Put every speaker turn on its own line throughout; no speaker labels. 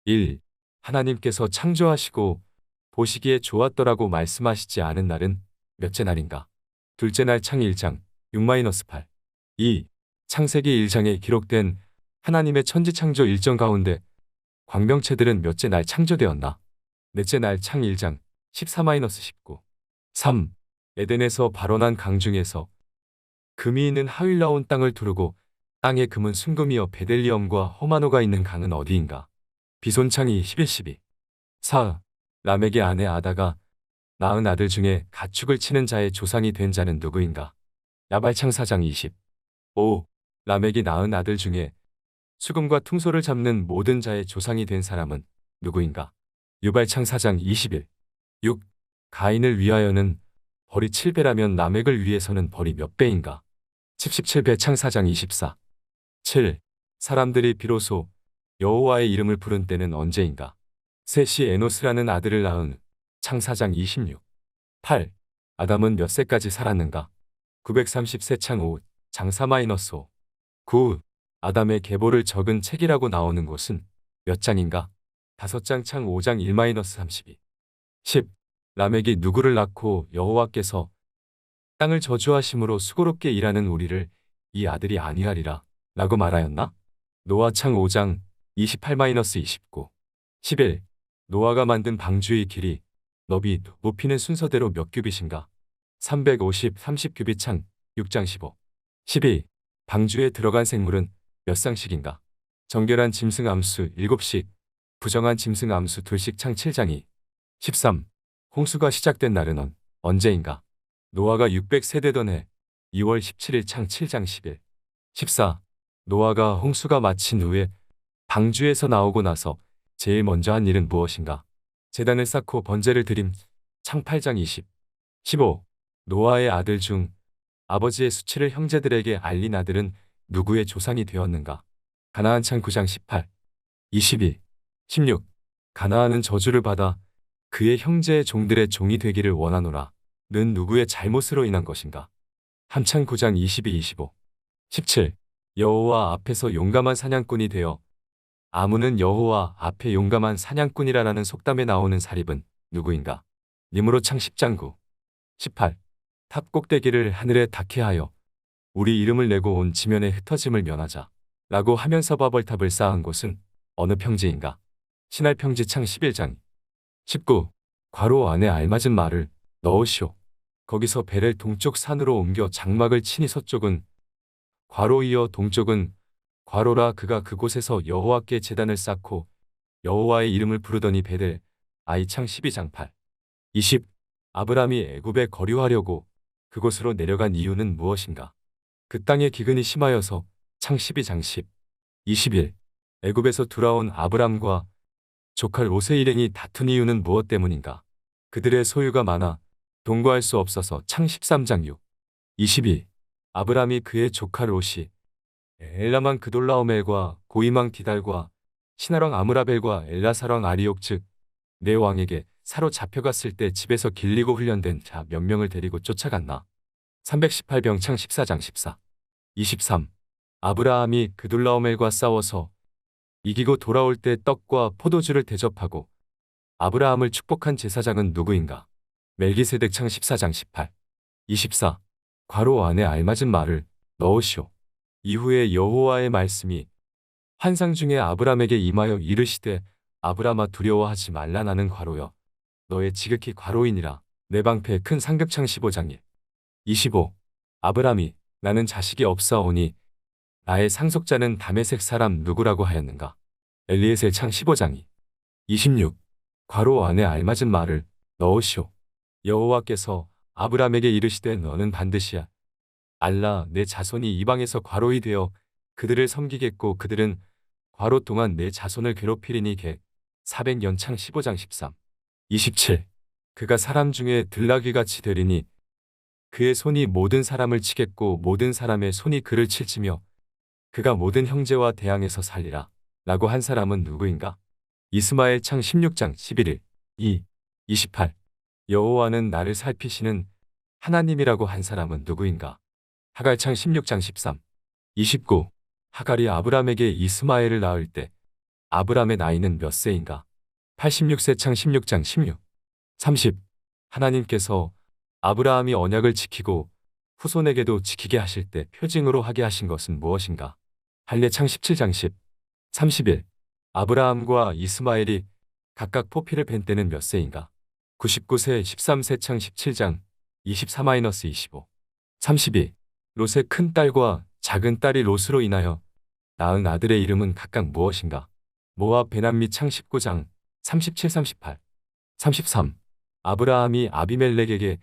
1. 하나님께서 창조하시고 보시기에 좋았더라고 말씀하시지 않은 날은 몇째 날인가? 둘째 날 창 1장 6-8. 2. 창세기 1장에 기록된 하나님의 천지창조 일정 가운데 광명체들은 몇째 날 창조되었나? 넷째 날 창 1장 14-19. 3. 에덴에서 발원한 강 중에서 금이 있는 하윌 나온 땅을 두르고 땅의 금은 순금이여 베델리엄과 호마노가 있는 강은 어디인가? 비손창이 11-12. 4. 람에게 아내 아다가 낳은 아들 중에 가축을 치는 자의 조상이 된 자는 누구인가? 야발창 4장 20. 5. 람에게 낳은 아들 중에 수금과 퉁소를 잡는 모든 자의 조상이 된 사람은 누구인가? 유발창 4장 21. 6. 가인을 위하여는 벌이 7배라면 라멕을 위해서는 벌이 몇 배인가? 17배 창 4장 24. 7. 사람들이 비로소 여호와의 이름을 부른 때는 언제인가? 셋이 에노스라는 아들을 낳은 창 4장 26. 8. 아담은 몇 세까지 살았는가? 930세 창 5, 장 4-5. 9. 아담의 계보를 적은 책이라고 나오는 곳은 몇 장인가? 5장 창 5장 1-32. 10. 라멕이 누구를 낳고 여호와께서 땅을 저주하심으로 수고롭게 일하는 우리를 이 아들이 아니하리라 라고 말하였나? 노아 창 5장 28-29. 11. 노아가 만든 방주의 길이 너비 높이는 순서대로 몇 규빗인가? 350, 30규빗 창 6장 15. 12. 방주에 들어간 생물은 몇 쌍씩인가? 정결한 짐승 암수 7씩, 부정한 짐승 암수 2씩 창 7장 2. 13. 홍수가 시작된 날은 언제인가? 노아가 600세되던 해 2월 17일 창 7장 11. 14. 노아가 홍수가 마친 후에 방주에서 나오고 나서 제일 먼저 한 일은 무엇인가? 제단을 쌓고 번제를 드림 창 8장 20. 15. 노아의 아들 중 아버지의 수치를 형제들에게 알린 아들은 누구의 조상이 되었는가? 가나안 창 9장 18. 22. 16. 가나안은 저주를 받아 그의 형제의 종들의 종이 되기를 원하노라. 는 누구의 잘못으로 인한 것인가? 함창 9장 22-25. 17. 여호와 앞에서 용감한 사냥꾼이 되어 아문은 여호와 앞에 용감한 사냥꾼이라는 속담에 나오는 사립은 누구인가? 니므로 창 10장 9. 18. 탑 꼭대기를 하늘에 닿게 하여 우리 이름을 내고 온 지면의 흩어짐을 면하자 라고 하면서 바벌탑을 쌓은 곳은 어느 평지인가? 신할 평지 창 11장. 19. 괄호 안에 알맞은 말을 넣으시오. 거기서 배를 동쪽 산으로 옮겨 장막을 치니 서쪽은 괄호 이어 동쪽은 괄호라. 그가 그곳에서 여호와께 제단을 쌓고 여호와의 이름을 부르더니 베델 아이 창 12장 8. 20. 아브람이 애굽에 거류하려고 그곳으로 내려간 이유는 무엇인가? 그 땅에 기근이 심하여서 창 12장 10. 21. 애굽에서 돌아온 아브람과 조카 롯의 일행이 다툰 이유는 무엇 때문인가? 그들의 소유가 많아 동거할 수 없어서 창 13장 6. 22. 아브람이 그의 조카 롯이 엘라만 그돌라오멜과 고이망 디달과 시나랑 아므라벨과 엘라사랑 아리옥 즉 네 왕에게 사로잡혀갔을 때 집에서 길리고 훈련된 자 몇 명을 데리고 쫓아갔나? 318병 창 14장 14. 23. 아브라함이 그돌라오멜과 싸워서 이기고 돌아올 때 떡과 포도주를 대접하고 아브라함을 축복한 제사장은 누구인가? 멜기세덱 창 14장 18. 24. 괄호 안에 알맞은 말을 넣으시오. 이후에 여호와의 말씀이 환상 중에 아브람에게 임하여 이르시되 아브람아 두려워하지 말라. 나는 괄호여 너의 지극히 괄호이니라. 내 방패 큰 상급창 15장 1. 25. 아브람이 나는 자식이 없사오니 나의 상속자는 다메섹 사람 누구라고 하였는가? 엘리에셀 창 15장 2. 26. 괄호 안에 알맞은 말을 넣으시오. 여호와께서 아브람에게 이르시되 너는 반드시 알라. 내 자손이 이방에서 괄호이 되어 그들을 섬기겠고 그들은 괄호 동안 내 자손을 괴롭히리니 개 400년 창 15장 13. 27. 그가 사람 중에 들나귀같이 되리니 그의 손이 모든 사람을 치겠고 모든 사람의 손이 그를 칠지며 그가 모든 형제와 대항해서 살리라. 라고 한 사람은 누구인가? 이스마엘 창 16장 11일. 2. 28. 여호와는 나를 살피시는 하나님이라고 한 사람은 누구인가? 하갈 창 16장 13. 29. 하갈이 아브람에게 이스마엘을 낳을 때 아브라함의 나이는 몇 세인가? 86세 창 16장 16. 30. 하나님께서 아브라함이 언약을 지키고 후손에게도 지키게 하실 때 표징으로 하게 하신 것은 무엇인가? 할례 창 17장 10. 31. 아브라함과 이스마엘이 각각 포피를 벤 때는 몇 세인가? 99세 13세 창 17장 24-25. 32. 롯의 큰 딸과 작은 딸이 롯으로 인하여 낳은 아들의 이름은 각각 무엇인가? 모압 베남미 창 19장 37-38. 33. 아브라함이 아비멜렉에게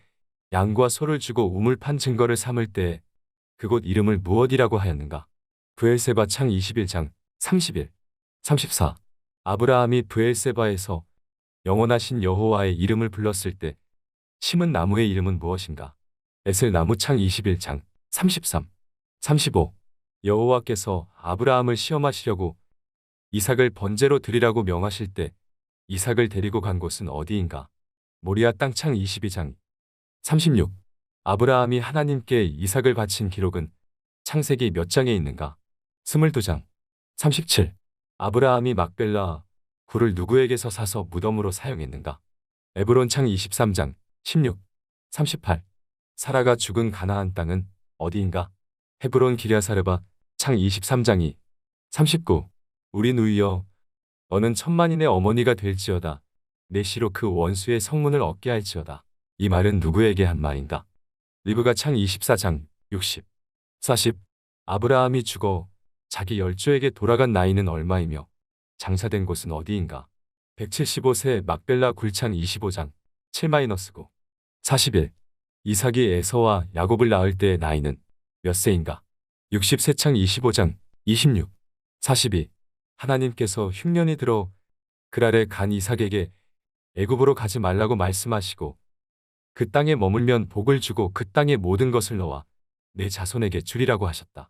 양과 소를 주고 우물 판 증거를 삼을 때 그곳 이름을 무엇이라고 하였는가? 브엘세바 창 21장 31. 34. 아브라함이 브엘세바에서 영원하신 여호와의 이름을 불렀을 때 심은 나무의 이름은 무엇인가? 에셀나무 창 21장 33. 35. 여호와께서 아브라함을 시험하시려고 이삭을 번제로 드리라고 명하실 때 이삭을 데리고 간 곳은 어디인가? 모리아 땅 창 22장 36. 아브라함이 하나님께 이삭을 바친 기록은 창세기 몇 장에 있는가? 22장 37. 아브라함이 막벨라 굴을 누구에게서 사서 무덤으로 사용했는가? 에브론 창 23장 16. 38. 사라가 죽은 가나안 땅은 어디인가? 헤브론 기랴사르바 창 23장 2. 39. 우리 누이여 너는 천만인의 어머니가 될지어다. 내 시로 그 원수의 성문을 얻게 할지어다. 이 말은 누구에게 한 말인가? 리브가 창 24장 60. 40. 아브라함이 죽어 자기 열조에게 돌아간 나이는 얼마이며 장사된 곳은 어디인가? 175세 막벨라 굴창 25장 7-9. 41. 이삭이 에서와 야곱을 낳을 때의 나이는 몇 세인가? 60세 창 25장 26. 42. 하나님께서 흉년이 들어 그랄에 간 이삭에게 애굽으로 가지 말라고 말씀하시고 그 땅에 머물면 복을 주고 그 땅의 모든 것을 넣어 내 자손에게 주리라고 하셨다.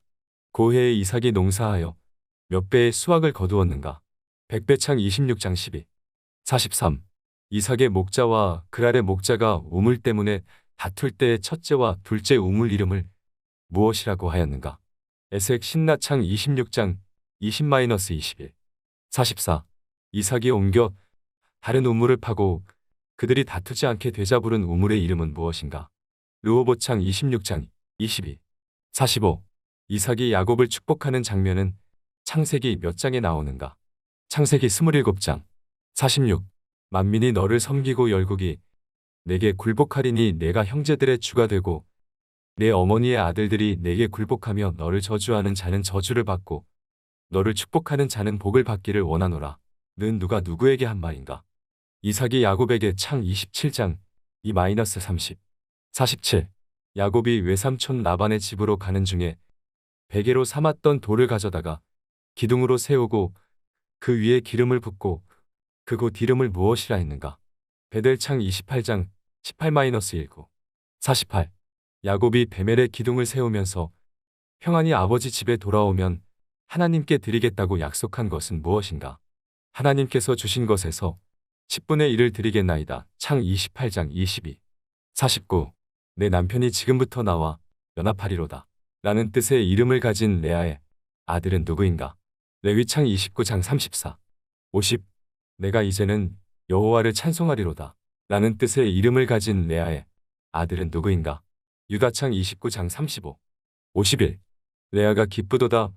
고해에 이삭이 농사하여 몇 배의 수확을 거두었는가? 백배창 26장 12. 43. 이삭의 목자와 그랄의 목자가 우물 때문에 다툴 때의 첫째와 둘째 우물 이름을 무엇이라고 하였는가? 에색 신나창 26장 20-21. 44. 이삭이 옮겨 다른 우물을 파고 그들이 다투지 않게 되잡으른 우물의 이름은 무엇인가? 르호보창 26장 22. 45. 이삭이 야곱을 축복하는 장면은 창세기 몇 장에 나오는가? 창세기 27장. 46. 만민이 너를 섬기고 열국이 내게 굴복하리니 내가 형제들의 주가 되고 내 어머니의 아들들이 내게 굴복하며 너를 저주하는 자는 저주를 받고 너를 축복하는 자는 복을 받기를 원하노라. 는 누가 누구에게 한 말인가? 이삭이 야곱에게 창 27장 2-30. 47. 야곱이 외삼촌 라반의 집으로 가는 중에 베개로 삼았던 돌을 가져다가 기둥으로 세우고 그 위에 기름을 붓고 그곳 이름을 무엇이라 했는가? 베델 창 28장 18-19. 48. 야곱이 베멜의 기둥을 세우면서 평안히 아버지 집에 돌아오면 하나님께 드리겠다고 약속한 것은 무엇인가? 하나님께서 주신 것에서 10분의 1을 드리겠나이다. 창 28장 22. 49. 내 남편이 지금부터 나와 연합하리로다. 라는 뜻의 이름을 가진 레아의 아들은 누구인가? 레위 창 29장 34. 50. 내가 이제는 여호와를 찬송하리로다. 라는 뜻의 이름을 가진 레아의 아들은 누구인가? 유다 창 29장 35. 51. 레아가 기쁘도다.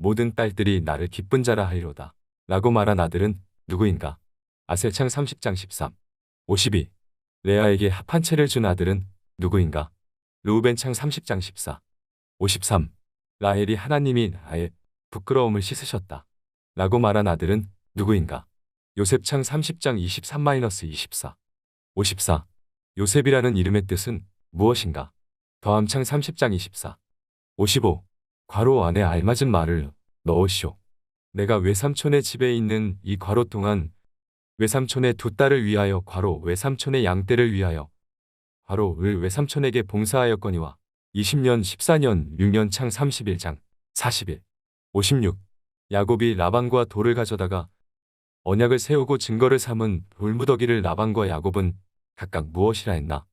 모든 딸들이 나를 기쁜 자라 하리로다. 라고 말한 아들은 누구인가? 아셀 창 30장 13. 52. 레아에게 합한 채를 준 아들은 누구인가? 르우벤 창 30장 14. 53. 라헬이 하나님이 나의 부끄러움을 씻으셨다. 라고 말한 아들은 누구인가? 요셉 창 30장 23-24. 54. 요셉이라는 이름의 뜻은 무엇인가? 더함 창 30장 24. 55. 괄호 안에 알맞은 말을 넣으시오. 내가 외삼촌의 집에 있는 이 괄호 동안 외삼촌의 두 딸을 위하여 괄호 외삼촌의 양떼를 위하여 괄호 을 외삼촌에게 봉사하였거니와 20년 14년 6년 창 31장 40일. 56. 야곱이 라반과 돌을 가져다가 언약을 세우고 증거를 삼은 돌무더기를 라반과 야곱은 각각 무엇이라 했나?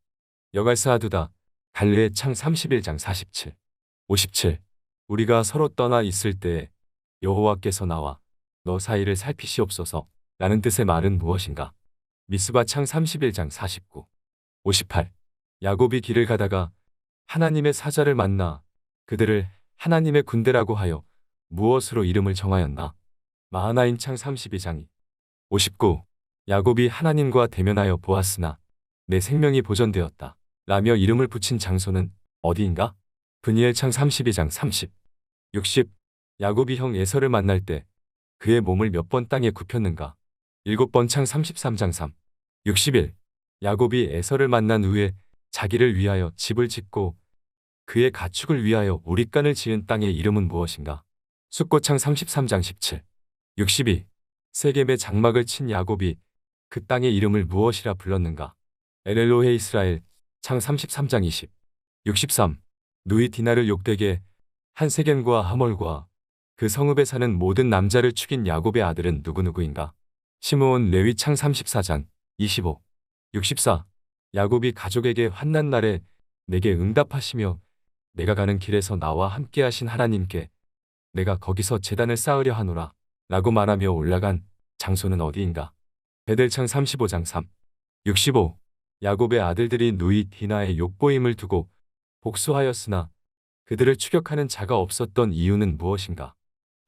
여갈사하두다. 갈레의 창 31장 47. 57. 우리가 서로 떠나 있을 때에 여호와께서 나와 너 사이를 살피시옵소서 라는 뜻의 말은 무엇인가? 미스바 창 31장 49, 58. 야곱이 길을 가다가 하나님의 사자를 만나 그들을 하나님의 군대라고 하여 무엇으로 이름을 정하였나? 마하나임 창 32장 59. 야곱이 하나님과 대면하여 보았으나 내 생명이 보존되었다 라며 이름을 붙인 장소는 어디인가? 브니엘 창 32장 30, 60. 야곱이 형 에서를 만날 때 그의 몸을 몇 번 땅에 굽혔는가? 7번 창 33장 3, 61. 야곱이 에서를 만난 후에 자기를 위하여 집을 짓고 그의 가축을 위하여 우릿간을 지은 땅의 이름은 무엇인가? 숫고창 33장 17, 62. 세겜의 장막을 친 야곱이 그 땅의 이름을 무엇이라 불렀는가? 엘엘로헤 이스라엘 창 33장 20, 63. 누이 디나를 욕되게 한 세겜과 하몰과 그 성읍에 사는 모든 남자를 죽인 야곱의 아들은 누구누구인가? 시므온 레위 창 34장 25, 64. 야곱이 가족에게 환난 날에 내게 응답하시며 내가 가는 길에서 나와 함께 하신 하나님께 내가 거기서 제단을 쌓으려 하노라 라고 말하며 올라간 장소는 어디인가? 베델 창 35장 3, 65. 야곱의 아들들이 누이 디나의 욕보임을 두고 복수하였으나 그들을 추격하는 자가 없었던 이유는 무엇인가?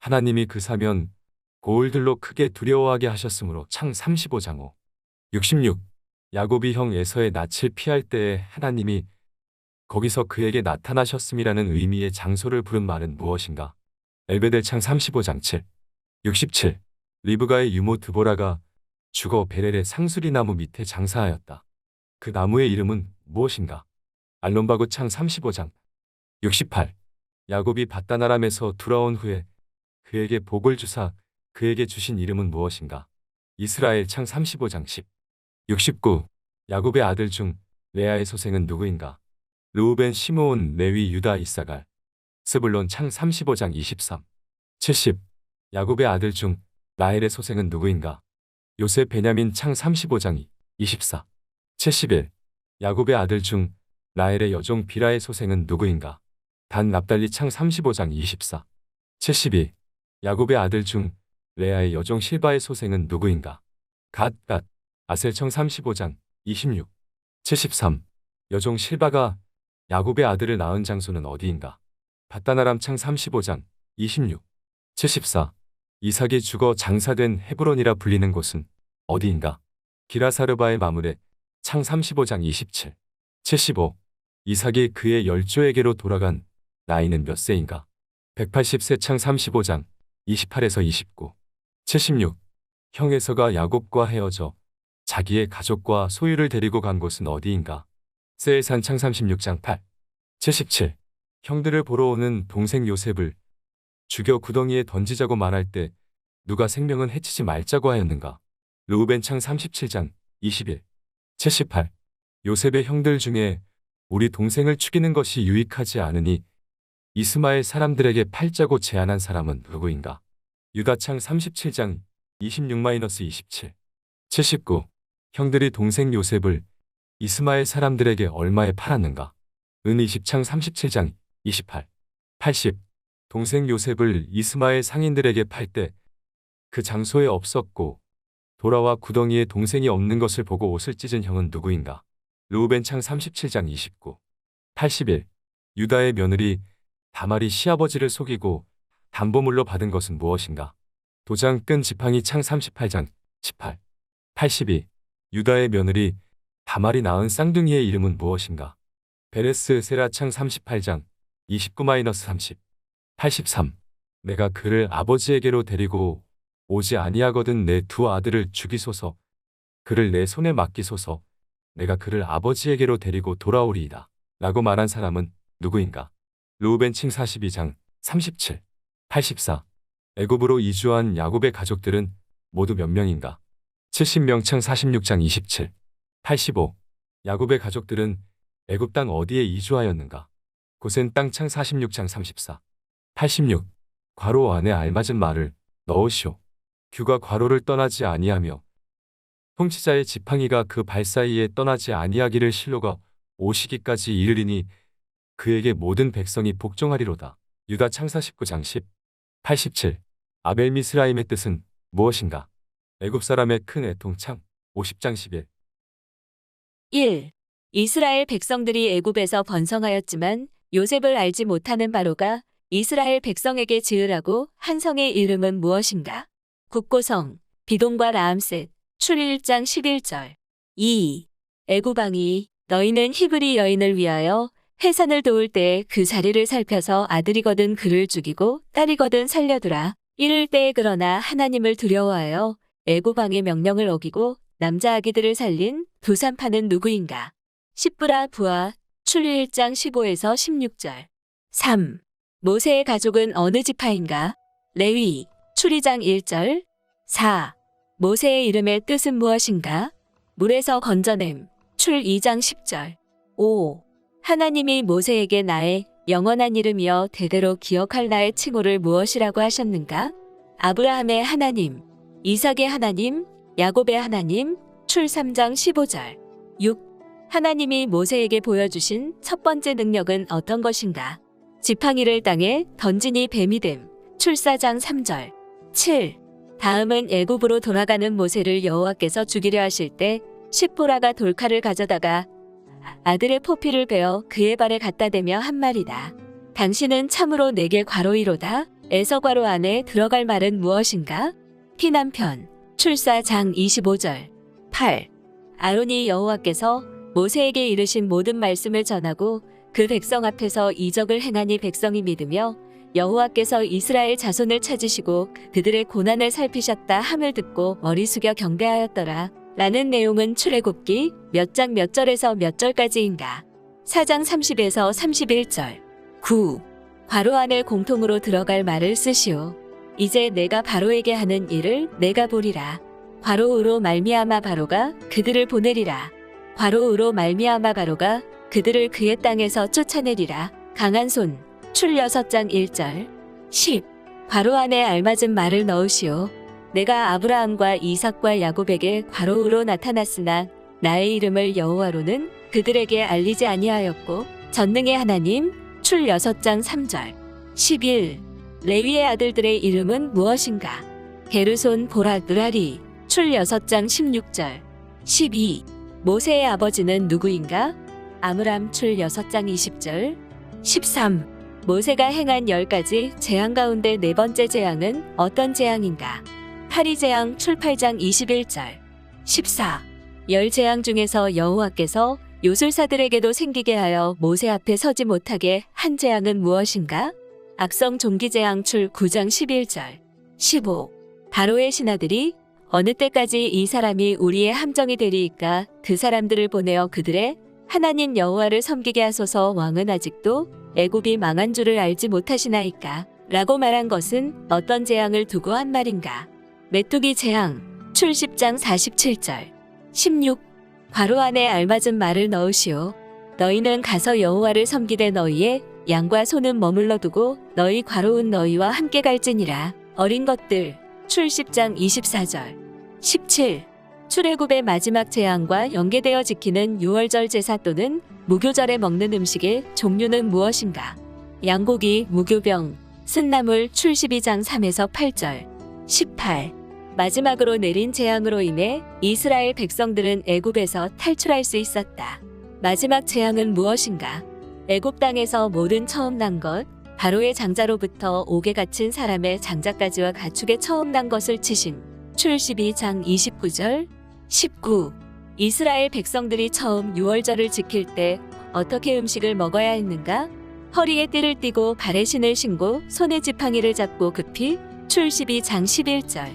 하나님이 그 사면 고울들로 크게 두려워하게 하셨으므로 창 35장 5, 66. 야곱이 형 에서의 낯을 피할 때에 하나님이 거기서 그에게 나타나셨음이라는 의미의 장소를 부른 말은 무엇인가? 엘베델 창 35장 7, 67. 리브가의 유모 드보라가 죽어 베렐의 상수리 나무 밑에 장사하였다. 그 나무의 이름은 무엇인가? 알론바구 창 35장 68. 야곱이 밧다나람에서 돌아온 후에 그에게 복을 주사 그에게 주신 이름은 무엇인가? 이스라엘 창 35장 10, 69. 야곱의 아들 중 레아의 소생은 누구인가? 르우벤, 시므온, 레위, 유다, 이사갈. 스불론 창 35장 23, 70. 야곱의 아들 중 라헬의 소생은 누구인가? 요셉, 베냐민 창 35장 24, 71. 야곱의 아들 중 라헬의 여종 비라의 소생은 누구인가? 단, 납달리 창 35장 24, 72. 야곱의 아들 중 레아의 여종 실바의 소생은 누구인가? 갓, 아셀 창 35장 26, 73. 여종 실바가 야곱의 아들을 낳은 장소는 어디인가? 밧다나람 창 35장 26, 74. 이삭이 죽어 장사된 헤브론이라 불리는 곳은 어디인가? 기라사르바의 마물에 창 35장 27, 75. 이삭이 그의 열조에게로 돌아간 나이는 몇 세인가? 180세 창 35장 28에서 29, 76. 형 에서가 야곱과 헤어져 자기의 가족과 소유를 데리고 간 곳은 어디인가? 세일산 창 36장 8, 77. 형들을 보러 오는 동생 요셉을 죽여 구덩이에 던지자고 말할 때 누가 생명은 해치지 말자고 하였는가? 르우벤 창 37장 21, 78. 요셉의 형들 중에 우리 동생을 죽이는 것이 유익하지 않으니 이스마엘 사람들에게 팔자고 제안한 사람은 누구인가? 유다 창 37장 26-27, 79. 형들이 동생 요셉을 이스마엘 사람들에게 얼마에 팔았는가? 은 20창 37장 28, 80. 동생 요셉을 이스마엘 상인들에게 팔 때 그 장소에 없었고 돌아와 구덩이에 동생이 없는 것을 보고 옷을 찢은 형은 누구인가? 르우벤 창 37장 29, 81. 유다의 며느리 다말이 시아버지를 속이고 담보물로 받은 것은 무엇인가? 도장 끈 지팡이 창 38장 18, 82. 유다의 며느리 다말이 낳은 쌍둥이의 이름은 무엇인가? 베레스 세라 창 38장 29-30, 83. 내가 그를 아버지에게로 데리고 오지 아니하거든 내 두 아들을 죽이소서. 그를 내 손에 맡기소서. 내가 그를 아버지에게로 데리고 돌아오리이다. 라고 말한 사람은 누구인가? 르우벤 칭 42장 37, 84. 애굽으로 이주한 야곱의 가족들은 모두 몇 명인가? 70명 창 46장 27, 85. 야곱의 가족들은 애굽 땅 어디에 이주하였는가? 고센 땅 창 46장 34, 86. 괄호 안에 알맞은 말을 넣으시오. 규가 괄호를 떠나지 아니하며 통치자의 지팡이가 그 발 사이에 떠나지 아니하기를 실로가 오시기까지 이르리니 그에게 모든 백성이 복종하리로다. 유다 창 49장 10, 87. 아벨 미스라임의 뜻은 무엇인가? 애굽 사람의 큰 애통창 50장 11.
1. 이스라엘 백성들이 애굽에서 번성하였지만 요셉을 알지 못하는 바로가 이스라엘 백성에게 지으라고 한 성의 이름은 무엇인가? 국고성, 비동과 라암셋, 출 1장 11절. 2. 애굽 왕이 너희는 히브리 여인을 위하여 해산을 도울 때 그 자리를 살펴서 아들이거든 그를 죽이고 딸이거든 살려두라. 이를 때에 그러나 하나님을 두려워하여 애굽 왕의 명령을 어기고 남자 아기들을 살린 두산파는 누구인가? 십브라 부하, 출 1장 15에서 16절. 3. 모세의 가족은 어느 지파인가? 레위, 출 2장 1절. 4. 모세의 이름의 뜻은 무엇인가? 물에서 건져냄, 출 2장 10절. 5. 하나님이 모세에게 나의 영원한 이름이여 대대로 기억할 나의 칭호를 무엇이라고 하셨는가? 아브라함의 하나님, 이삭의 하나님, 야곱의 하나님, 출 3장 15절. 6. 하나님이 모세에게 보여주신 첫 번째 능력은 어떤 것인가? 지팡이를 땅에 던지니 뱀이 됨, 출 4장 3절. 7. 다음은 애굽으로 돌아가는 모세를 여호와께서 죽이려 하실 때 십보라가 돌칼을 가져다가 아들의 포피를 베어 그의 발에 갖다 대며 한 말이다. 당신은 참으로 내게 과로이로다. 에서 과로 안에 들어갈 말은 무엇인가? 피난편, 출사장 25절. 8. 아론이 여호와께서 모세에게 이르신 모든 말씀을 전하고 그 백성 앞에서 이적을 행하니 백성이 믿으며 여호와께서 이스라엘 자손을 찾으시고 그들의 고난을 살피셨다 함을 듣고 머리 숙여 경배하였더라. 라는 내용은 출애굽기 몇 장 몇 절에서 몇 절까지인가? 4장 30에서 31절. 9. 바로 안에 공통으로 들어갈 말을 쓰시오. 이제 내가 바로에게 하는 일을 내가 보리라. 바로우로 말미암아 바로가 그들을 보내리라. 바로우로 말미암아 바로가 그들을 그의 땅에서 쫓아내리라. 강한 손, 출 6장 1절. 10. 바로 안에 알맞은 말을 넣으시오. 내가 아브라함과 이삭과 야곱에게 바로우로 나타났으나 나의 이름을 여호와로는 그들에게 알리지 아니하였고 전능의 하나님, 출 6장 3절. 11. 레위의 아들들의 이름은 무엇인가? 게르손, 보라, 느라리, 출 6장 16절. 12. 모세의 아버지는 누구인가? 아므람, 출 6장 20절. 13. 모세가 행한 10가지 재앙 가운데 네 번째 재앙은 어떤 재앙인가? 파리 재앙, 출 8장 21절. 14. 열 재앙 중에서 여호와께서 요술사들에게도 생기게 하여 모세 앞에 서지 못하게 한 재앙은 무엇인가? 악성 종기 재앙, 출 9장 11절. 15. 바로의 신하들이 어느 때까지 이 사람이 우리의 함정이 되리이까 그 사람들을 보내어 그들의 하나님 여호와를 섬기게 하소서. 왕은 아직도 애굽이 망한 줄을 알지 못하시나이까? 라고 말한 것은 어떤 재앙을 두고 한 말인가? 메뚜기 재앙, 출 10장 47절. 16. 바로 안에 알맞은 말을 넣으시오. 너희는 가서 여호와를 섬기되 너희의 양과 소는 머물러 두고 너희 과로운 너희와 함께 갈지니라. 어린 것들, 출 10장 24절. 17. 출애굽의 마지막 재앙과 연계되어 지키는 유월절 제사 또는 무교절에 먹는 음식의 종류는 무엇인가? 양고기, 무교병, 쓴나물, 출 12장 3에서 8절. 18. 마지막으로 내린 재앙으로 인해 이스라엘 백성들은 애굽에서 탈출할 수 있었다. 마지막 재앙은 무엇인가? 애굽 땅에서 모든 처음 난 것, 바로의 장자로부터 옥에 갇힌 사람의 장자까지와 가축의 처음 난 것을 치심. 출 12장 29절. 19. 이스라엘 백성들이 처음 유월절을 지킬 때 어떻게 음식을 먹어야 했는가? 허리에 띠를 띠고 발에 신을 신고 손에 지팡이를 잡고 급히. 출 12장 11절.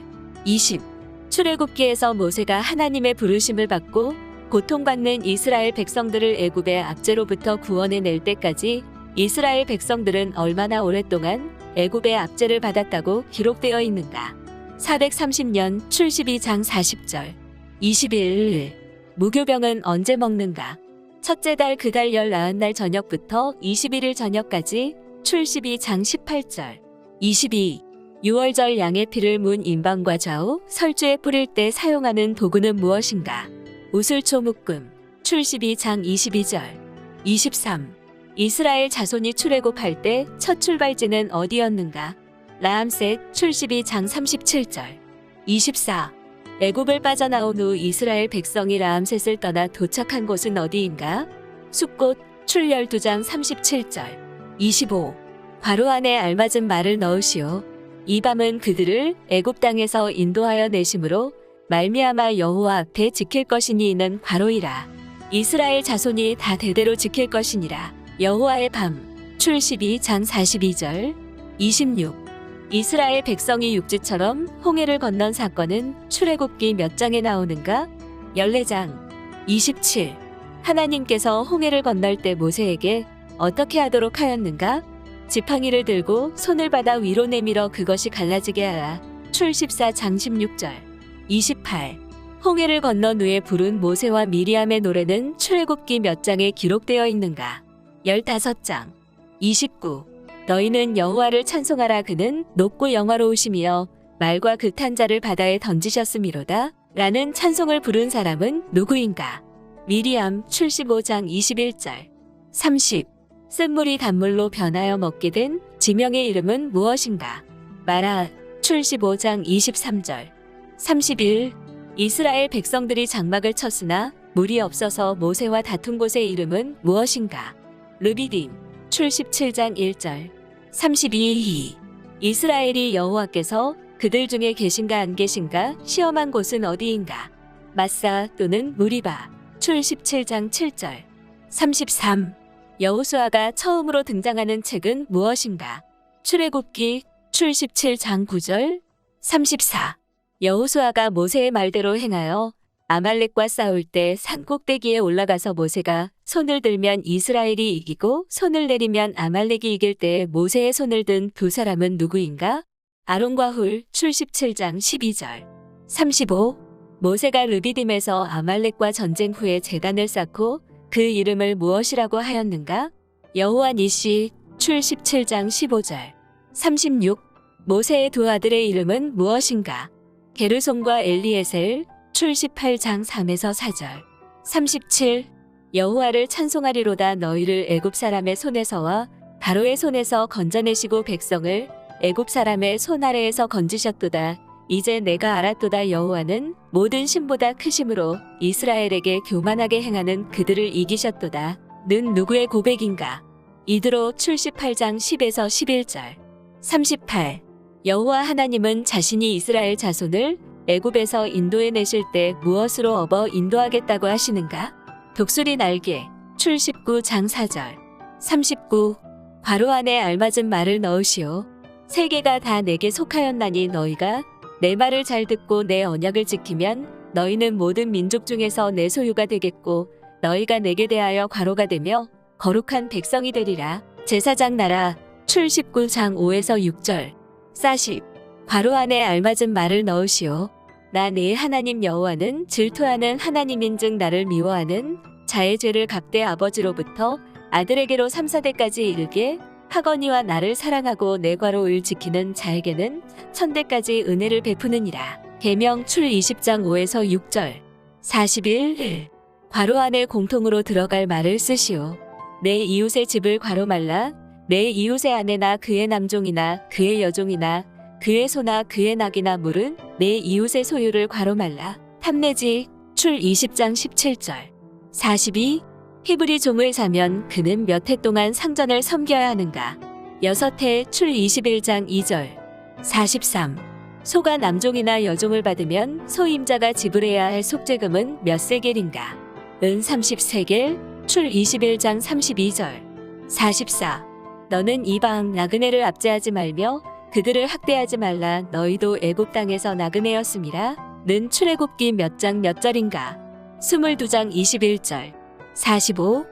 20. 출애굽기에서 모세가 하나님의 부르심을 받고 고통받는 이스라엘 백성들을 애굽의 압제로부터 구원해낼 때까지 이스라엘 백성들은 얼마나 오랫동안 애굽의 압제를 받았다고 기록되어 있는가? 430년, 출 12장 40절. 21. 무교병은 언제 먹는가? 첫째 달 그 달 19날 저녁부터 21일 저녁까지. 출 12장 18절. 22. 유월절 양의 피를 문 임방과 좌우 설주에 뿌릴 때 사용하는 도구는 무엇인가? 우슬초 묶음, 출 12장 22절. 23. 이스라엘 자손이 출애굽할 때 첫 출발지는 어디였는가? 라암셋, 출 12장 37절. 24. 애굽을 빠져나온 후 이스라엘 백성이 라암셋을 떠나 도착한 곳은 어디인가? 숫꽃 출 12장 37절. 25. 괄호 안에 알맞은 말을 넣으시오. 이 밤은 그들을 애굽 땅에서 인도하여 내심으로 말미암아 여호와 앞에 지킬 것이니 이는 괄호이라. 이스라엘 자손이 다 대대로 지킬 것이니라. 여호와의 밤 출 12장 42절. 26. 이스라엘 백성이 육지처럼 홍해를 건넌 사건은 출애굽기 몇 장에 나오는가? 14장. 27. 하나님께서 홍해를 건널 때 모세에게 어떻게 하도록 하였는가? 지팡이를 들고 손을 받아 위로 내밀어 그것이 갈라지게 하라. 출 14장 16절. 28. 홍해를 건넌 후에 부른 모세와 미리암의 노래는 출애굽기 몇 장에 기록되어 있는가? 15장. 29. 너희는 여호와를 찬송하라. 그는 높고 영화로우시며 말과 극한 자를 바다에 던지셨음이로다. 라는 찬송을 부른 사람은 누구인가? 미리암 출 15장 21절. 30. 쓴물이 단물로 변하여 먹게 된 지명의 이름은 무엇인가? 마라 출 15장 23절. 31. 이스라엘 백성들이 장막을 쳤으나 물이 없어서 모세와 다툰 곳의 이름은 무엇인가? 르비딤 출 17장 1절. 32. 이스라엘이 여호와께서 그들 중에 계신가 안 계신가 시험한 곳은 어디인가? 마사 또는 무리바 출 17장 7절. 33. 여호수아가 처음으로 등장하는 책은 무엇인가? 출애굽기 출 17장 9절. 34. 여호수아가 모세의 말대로 행하여 아말렉과 싸울 때 산 꼭대기에 올라가서 모세가 손을 들면 이스라엘이 이기고 손을 내리면 아말렉이 이길 때 모세의 손을 든 두 사람은 누구인가? 아론과 훌 출 17장 12절. 35. 모세가 르비딤에서 아말렉과 전쟁 후에 제단을 쌓고 그 이름을 무엇이라고 하였는가? 여호와 니시 출 17장 15절. 36. 모세의 두 아들의 이름은 무엇인가? 게르솜과 엘리에셀 출 18장 3에서 4절. 37. 여호와를 찬송하리로다. 너희를 애굽 사람의 손에서와 바로의 손에서 건져내시고 백성을 애굽 사람의 손 아래에서 건지셨도다. 이제 내가 알았도다. 여호와는 모든 신보다 크심으로 이스라엘에게 교만하게 행하는 그들을 이기셨도다. 는 누구의 고백인가? 이드로 출 18장 10에서 11절. 38. 여호와 하나님은 자신이 이스라엘 자손을 애굽에서 인도해 내실 때 무엇으로 업어 인도하겠다고 하시는가? 독수리 날개 출 19장 4절. 39. 괄호 안에 알맞은 말을 넣으시오. 세계가 다 내게 속하였나니 너희가 내 말을 잘 듣고 내 언약을 지키면 너희는 모든 민족 중에서 내 소유가 되겠고 너희가 내게 대하여 괄호가 되며 거룩한 백성이 되리라. 제사장 나라 출 19장 5에서 6절. 40. 괄호 안에 알맞은 말을 넣으시오. 나 네 하나님 여호와는 질투하는 하나님인즉 나를 미워하는 자의 죄를 갚되 아버지로부터 아들에게로 3, 4대까지 이르게 하거니와 나를 사랑하고 내 괄호를 지키는 자에게는 1000대까지 은혜를 베푸느니라. 계명 출 20장 5에서 6절. 41. 괄호 안에 공통으로 들어갈 말을 쓰시오. 내 이웃의 집을 괄호 말라. 내 이웃의 아내나 그의 남종이나 그의 여종이나 그의 소나 그의 낙이나 물은 내 이웃의 소유를 괄호 말라. 탐내지 출 20장 17절. 42. 히브리 종을 사면 그는 몇 해 동안 상전을 섬겨야 하는가? 6해 출 21장 2절. 43. 소가 남종이나 여종을 받으면 소임자가 지불해야 할 속죄금은 몇 세겔인가? 은 30세겔 출 21장 32절. 44. 너는 이방 나그네를 압제하지 말며 그들을 학대하지 말라. 너희도 애굽 땅에서 나그네였음이라. 는 출애굽기 몇 장 몇 절인가? 22장 21절. 45.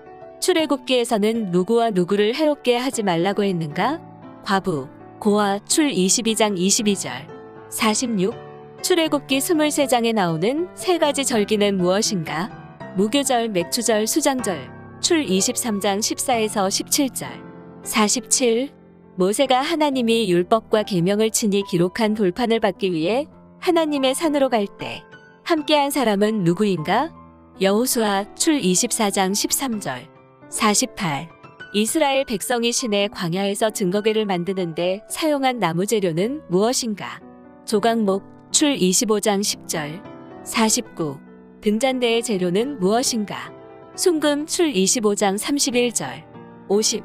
출애굽기에서는 누구와 누구를 해롭게 하지 말라고 했는가? 과부, 고아 출 22장 22절. 46. 출애굽기 23장에 나오는 세 가지 절기는 무엇인가? 무교절, 맥추절, 수장절 출 23장 14에서 17절. 47. 모세가 하나님이 율법과 계명을 친히 기록한 돌판을 받기 위해 하나님의 산으로 갈 때 함께한 사람은 누구인가? 여호수아 출 24장 13절. 48. 이스라엘 백성이 시내 광야에서 증거궤를 만드는데 사용한 나무 재료는 무엇인가? 조각목 출 25장 10절. 49. 등잔대의 재료는 무엇인가? 순금 출 25장 31절. 50.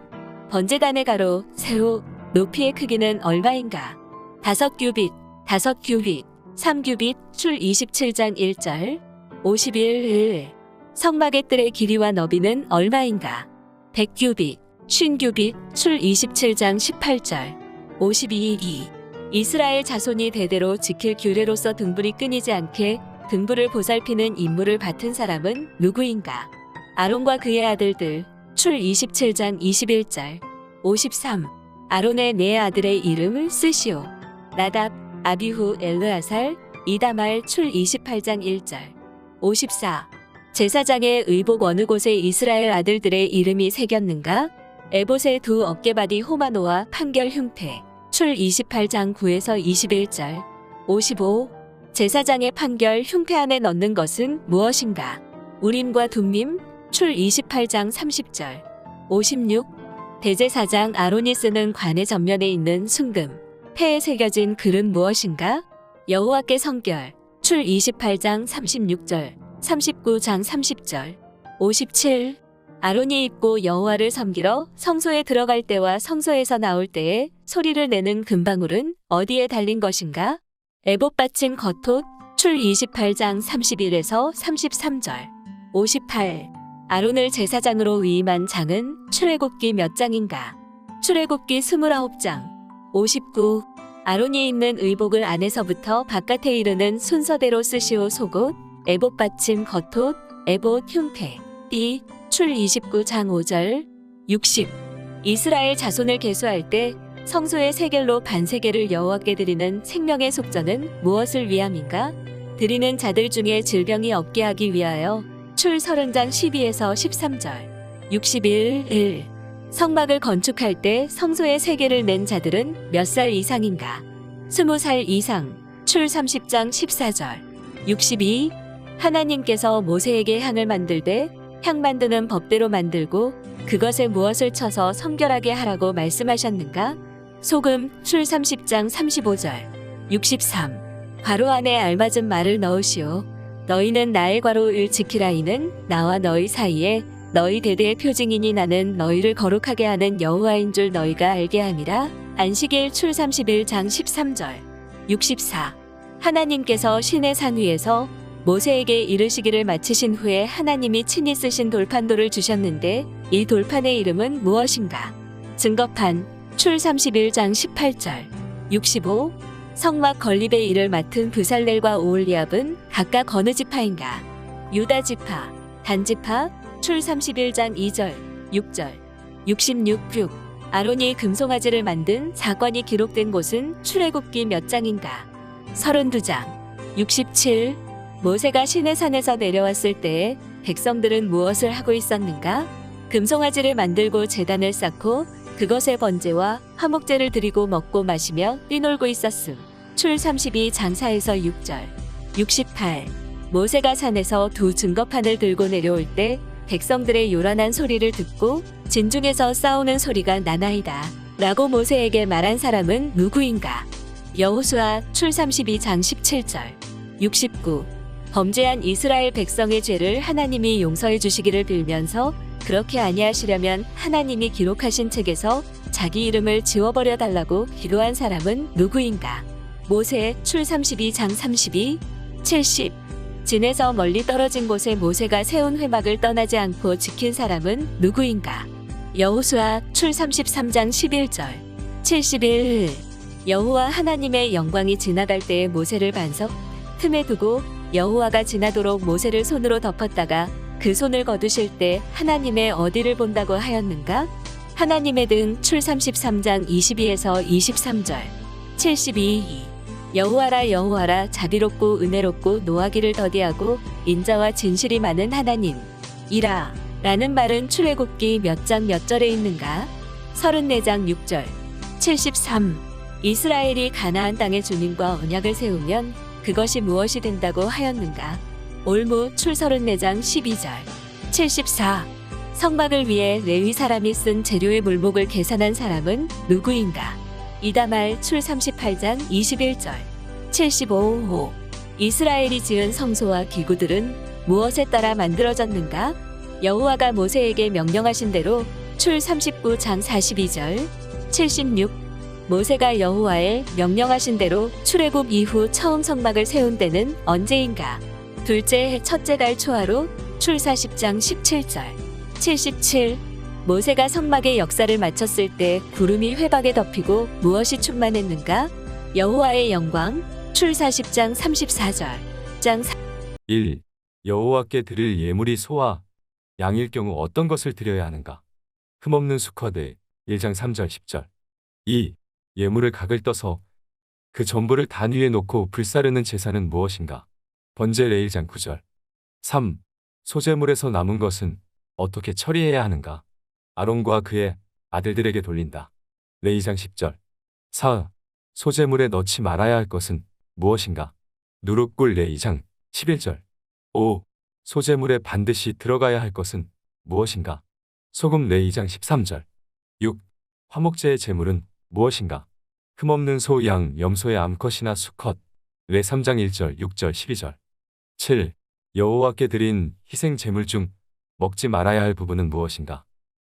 번제단의 가로, 세우, 높이의 크기는 얼마인가? 5규빗, 5규빗, 3규빗 출 27장 1절. 51. 성막의 뜰의 길이와 너비는 얼마인가? 100규빗, 50규빗 출 27장 18절. 52. 이스라엘 자손이 대대로 지킬 규례로서 등불이 끊이지 않게 등불을 보살피는 임무를 맡은 사람은 누구인가? 아론과 그의 아들들 출 27장 21절. 53. 아론의 네 아들의 이름을 쓰시오. 나답, 아비후, 엘르아살, 이다말 출 28장 1절. 54. 제사장의 의복 어느 곳에 이스라엘 아들들의 이름이 새겼는가? 에봇의 두 어깨바디 호마노와 판결 흉패 출 28장 9에서 21절. 55. 제사장의 판결 흉패 안에 넣는 것은 무엇인가? 우림과 둠밈 출 28장 30절. 56. 대제사장 아론이 쓰는 관의 전면에 있는 순금 폐에 새겨진 글은 무엇인가? 여호와께 성결 출 28장 36절, 39장 30절. 57. 아론이 입고 여호와를 섬기러 성소에 들어갈 때와 성소에서 나올 때에 소리를 내는 금방울은 어디에 달린 것인가? 에봇 받침 겉옷 출 28장 31에서 33절. 58. 아론을 제사장으로 위임한 장은 출애굽기 몇 장인가? 출애굽기 29장. 59. 아론이 입는 의복을 안에서부터 바깥에 이르는 순서대로 쓰시오. 속옷, 에봇 받침 겉옷, 에봇 흉패, 띠, 출 29장 5절. 60. 이스라엘 자손을 계수할 때 성소의 세겔로 반세겔을 여호와께 드리는 생명의 속전은 무엇을 위함인가? 드리는 자들 중에 질병이 없게 하기 위하여. 출 30장 12에서 13절. 61. 1. 성막을 건축할 때 성소의 세겔을 낸 자들은 몇 살 이상인가? 20살 이상. 출 30장 14절. 62. 하나님께서 모세에게 향을 만들되 향 만드는 법대로 만들고 그것에 무엇을 쳐서 성결하게 하라고 말씀하셨는가? 소금 출 30장 35절. 63. 괄호 안에 알맞은 말을 넣으시오. 너희는 나의 괄호를 지키라. 이는 나와 너희 사이에 너희 대대의 표징이니 나는 너희를 거룩하게 하는 여호와인 줄 너희가 알게 함이라. 안식일 출 31장 13절. 64. 하나님께서 시내 산 위에서 모세에게 이르시기를 마치신 후에 하나님이 친히 쓰신 돌판도를 주셨는데 이 돌판의 이름은 무엇인가? 증거판 출 31장 18절. 65. 성막 건립의 일을 맡은 브살렐과 오홀리압은 각각 어느 지파인가? 유다 지파, 단 지파 출 31장 2절, 6절. 66. 6. 아론이 금송아지를 만든 사건이 기록된 곳은 출애굽기 몇 장인가? 32장. 67. 모세가 시내산에서 내려왔을 때에 백성들은 무엇을 하고 있었는가? 금송아지를 만들고 제단을 쌓고 그것에 번제와 화목제를 드리고 먹고 마시며 뛰놀고 있었음. 출 32장 4에서 6절. 68. 모세가 산에서 두 증거판을 들고 내려올 때 백성들의 요란한 소리를 듣고 진중에서 싸우는 소리가 나나이다 라고 모세에게 말한 사람은 누구인가? 여호수아 출 32장 17절. 69. 범죄한 이스라엘 백성의 죄를 하나님이 용서해 주시기를 빌면서 그렇게 아니하시려면 하나님이 기록하신 책에서 자기 이름을 지워버려 달라고 기도한 사람은 누구인가? 모세 출 32장 32. 70. 진에서 멀리 떨어진 곳에 모세가 세운 회막을 떠나지 않고 지킨 사람은 누구인가? 여호수아 출 33장 11절. 71. 여호와 하나님의 영광이 지나갈 때에 모세를 반석 틈에 두고 여호와가 지나도록 모세를 손으로 덮었다가 그 손을 거두실 때 하나님의 어디를 본다고 하였는가? 하나님의 등 출 33장 22에서 23절. 72. 여호와라 여호와라 자비롭고 은혜롭고 노하기를 더디하고 인자와 진실이 많은 하나님 이라 라는 말은 출애굽기 몇 장 몇 절에 있는가? 34장 6절. 73. 이스라엘이 가나안 땅의 주민과 언약을 세우면 그것이 무엇이 된다고 하였는가? 올무 출 34장 12절. 74. 성막을 위해 레위 사람이 쓴 재료의 물목을 계산한 사람은 누구인가? 이다말 출 38장 21절. 75호. 이스라엘이 지은 성소와 기구들은 무엇에 따라 만들어졌는가? 여호와가 모세에게 명령하신 대로 출 39장 42절. 76. 모세가 여호와의 명령하신 대로 출애굽 이후 처음 성막을 세운 때는 언제인가? 둘째 해 첫째 달 초하루. 출 40장 17절. 77. 모세가 성막의 역사를 마쳤을 때 구름이 회박에 덮이고 무엇이 충만했는가? 여호와의 영광. 출 40장 34절.
1. 여호와께 드릴 예물이 소와 양일 경우 어떤 것을 드려야 하는가? 흠없는 수컷의 1장 3절 10절. 2. 예물을 각을 떠서 그 전부를 단 위에 놓고 불사르는 제사는 무엇인가? 번제 레 1장 9절. 3. 소제물에서 남은 것은 어떻게 처리해야 하는가? 아론과 그의 아들들에게 돌린다. 레 2장 10절. 4. 소제물에 넣지 말아야 할 것은 무엇인가? 누룩꿀 레 2장 11절. 5. 소제물에 반드시 들어가야 할 것은 무엇인가? 소금 레 2장 13절. 6. 화목제의 제물은 무엇인가? 흠없는 소, 양, 염소의 암컷이나 수컷 레 3장 1절, 6절, 12절. 7. 여호와께 드린 희생 제물 중 먹지 말아야 할 부분은 무엇인가?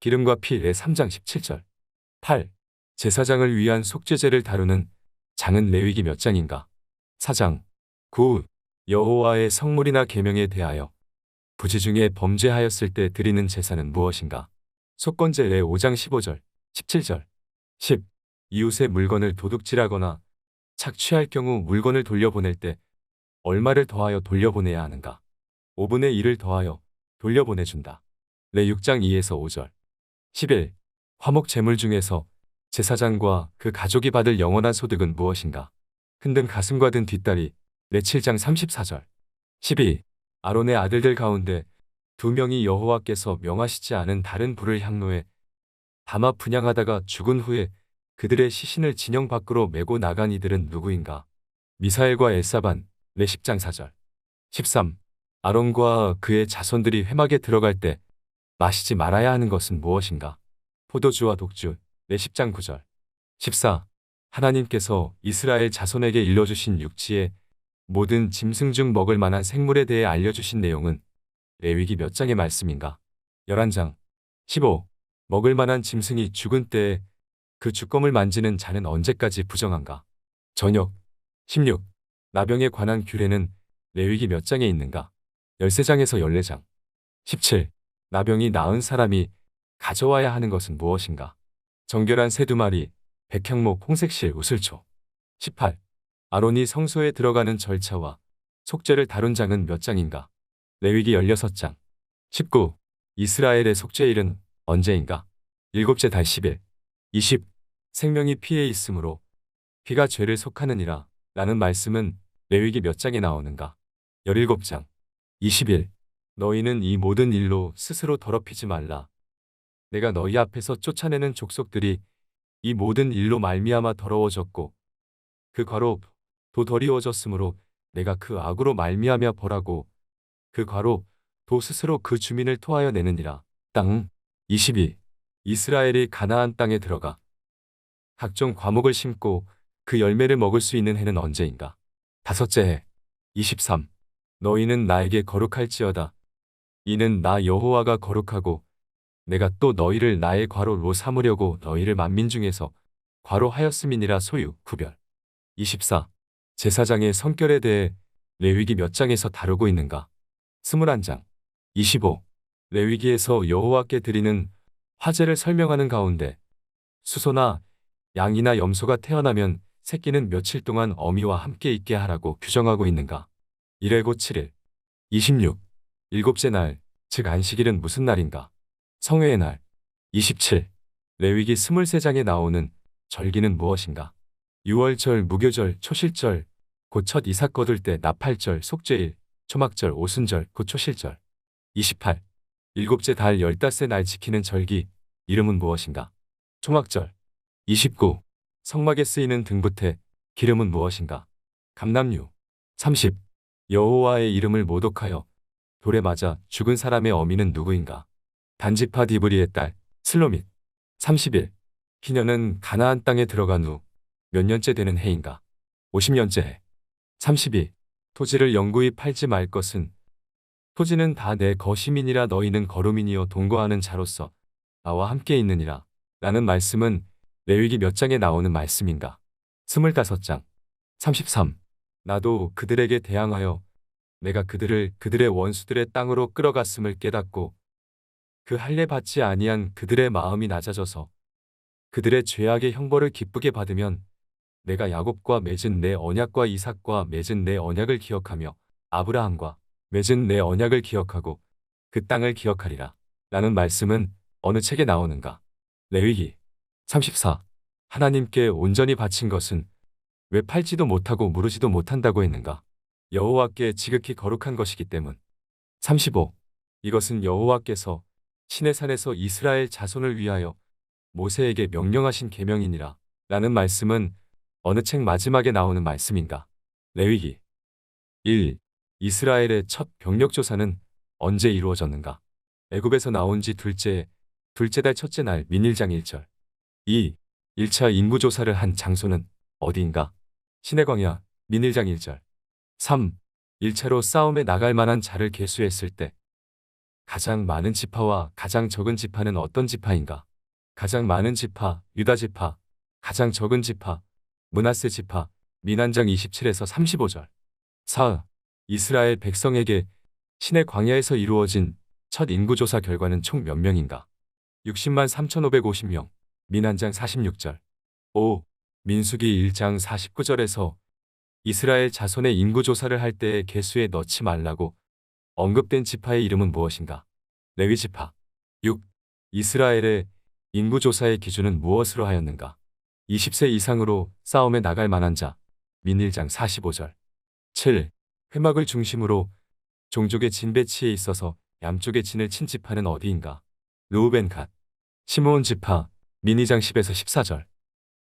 기름과 피 레 3장 17절. 8. 제사장을 위한 속죄제를 다루는 장은 레위기 몇 장인가? 4장. 9. 여호와의 성물이나 계명에 대하여 부지 중에 범죄하였을 때 드리는 제사는 무엇인가? 속건제 레 5장 15절, 17절. 10. 이웃의 물건을 도둑질하거나 착취할 경우 물건을 돌려보낼 때 얼마를 더하여 돌려보내야 하는가? 5분의 1을 더하여 돌려보내준다. 레 6장 2에서 5절. 11. 화목 제물 중에서 제사장과 그 가족이 받을 영원한 소득은 무엇인가? 흔든 가슴과 든 뒷다리 레 7장 34절. 12. 아론의 아들들 가운데 2명이 여호와께서 명하시지 않은 다른 불을 향로에 담아 분향하다가 죽은 후에 그들의 시신을 진영 밖으로 메고 나간 이들은 누구인가? 미사엘과 엘사반 레 10장 4절. 13. 아론과 그의 자손들이 회막에 들어갈 때 마시지 말아야 하는 것은 무엇인가? 포도주와 독주 레 10장 9절. 14. 하나님께서 이스라엘 자손에게 일러주신 육지의 모든 짐승 중 먹을 만한 생물에 대해 알려주신 내용은 레위기 몇 장의 말씀인가? 11장. 15. 먹을 만한 짐승이 죽은 때에 그 주검을 만지는 자는 언제까지 부정한가? 저녁. 16. 나병에 관한 규례는 레위기 몇 장에 있는가? 13장에서 14장. 17. 나병이 나은 사람이 가져와야 하는 것은 무엇인가? 정결한 새 2마리, 백향목, 홍색실, 우슬초. 18. 아론이 성소에 들어가는 절차와 속죄를 다룬 장은 몇 장인가? 레위기 16장. 19. 이스라엘의 속죄일은 언제인가? 7째 달 10일. 20. 생명이 피에 있으므로 피가 죄를 속하느니라 라는 말씀은 레위기 몇 장에 나오는가? 17장. 21. 너희는 이 모든 일로 스스로 더럽히지 말라. 내가 너희 앞에서 쫓아내는 족속들이 이 모든 일로 말미암아 더러워졌고 그 과로 도 더러워졌으므로 내가 그 악으로 말미암아 벌하고 그 과로 도 스스로 그 주민을 토하여 내느니라. 땅. 22. 이스라엘이 가나안 땅에 들어가 각종 과목을 심고 그 열매를 먹을 수 있는 해는 언제인가? 5째 해. 23. 너희는 나에게 거룩할지어다. 이는 나 여호와가 거룩하고 내가 또 너희를 나의 과로로 삼으려고 너희를 만민 중에서 과로하였음이니라. 소유, 구별. 24. 제사장의 성결에 대해 레위기 몇 장에서 다루고 있는가? 21장. 25. 레위기에서 여호와께 드리는 화제를 설명하는 가운데 수소나 양이나 염소가 태어나면 새끼는 며칠 동안 어미와 함께 있게 하라고 규정하고 있는가? 1회고 7일. 26. 일곱째 날, 즉 안식일은 무슨 날인가? 성회의 날. 27. 레위기 23장에 나오는 절기는 무엇인가? 유월절, 무교절, 초실절, 곧 첫 이삭 거둘 때 나팔절, 속죄일, 초막절, 오순절, 곧 초실절. 28. 일곱째 달 15세 날 지키는 절기, 이름은 무엇인가? 초막절. 29. 성막에 쓰이는 등붓에 기름은 무엇인가? 감람류. 30. 여호와의 이름을 모독하여 돌에 맞아 죽은 사람의 어미는 누구인가? 단지파 디브리의 딸 슬로밋. 31. 희년은 가나안 땅에 들어간 후 몇 년째 되는 해인가? 50년째 해. 32. 토지를 영구히 팔지 말 것은 토지는 다 내 거시민이라 너희는 거루민이요 동거하는 자로서 나와 함께 있느니라. 라는 말씀은 레위기 몇 장에 나오는 말씀인가? 25장. 33. 나도 그들에게 대항하여 내가 그들을 그들의 원수들의 땅으로 끌어갔음을 깨닫고 그 할례 받지 아니한 그들의 마음이 낮아져서 그들의 죄악의 형벌을 기쁘게 받으면 내가 야곱과 맺은 내 언약과 이삭과 맺은 내 언약을 기억하며 아브라함과 맺은 내 언약을 기억하고 그 땅을 기억하리라. 라는 말씀은 어느 책에 나오는가? 레위기. 34. 하나님께 온전히 바친 것은 왜 팔지도 못하고 무르지도 못한다고 했는가? 여호와께 지극히 거룩한 것이기 때문. 35. 이것은 여호와께서 시내산에서 이스라엘 자손을 위하여 모세에게 명령하신 계명이니라. 라는 말씀은 어느 책 마지막에 나오는 말씀인가? 레위기. 1. 이스라엘의 첫 병력 조사는 언제 이루어졌는가? 애굽에서 나온 지 둘째 달 첫째 날 민일장 1절. 2. 1차 인구 조사를 한 장소는 어디인가? 시내광야 민일장 1절. 3. 1차로 싸움에 나갈 만한 자를 계수했을 때 가장 많은 지파와 가장 적은 지파는 어떤 지파인가? 가장 많은 지파 유다 지파, 가장 적은 지파 므낫세 지파. 민한장 27에서 35절. 4. 이스라엘 백성에게 시내 광야에서 이루어진 첫 인구조사 결과는 총 몇 명인가? 60만 3,550명. 민한장 46절. 5. 민수기 1장 49절에서 이스라엘 자손의 인구조사를 할 때의 계수에 넣지 말라고 언급된 지파의 이름은 무엇인가? 레위 지파. 6. 이스라엘의 인구조사의 기준은 무엇으로 하였는가? 20세 이상으로 싸움에 나갈 만한 자. 민일장 45절. 7. 회막을 중심으로 종족의 진 배치에 있어서 양쪽의 진을 친 지파는 어디인가? 르우벤 갓. 시므온 지파. 민이장 10에서 14절.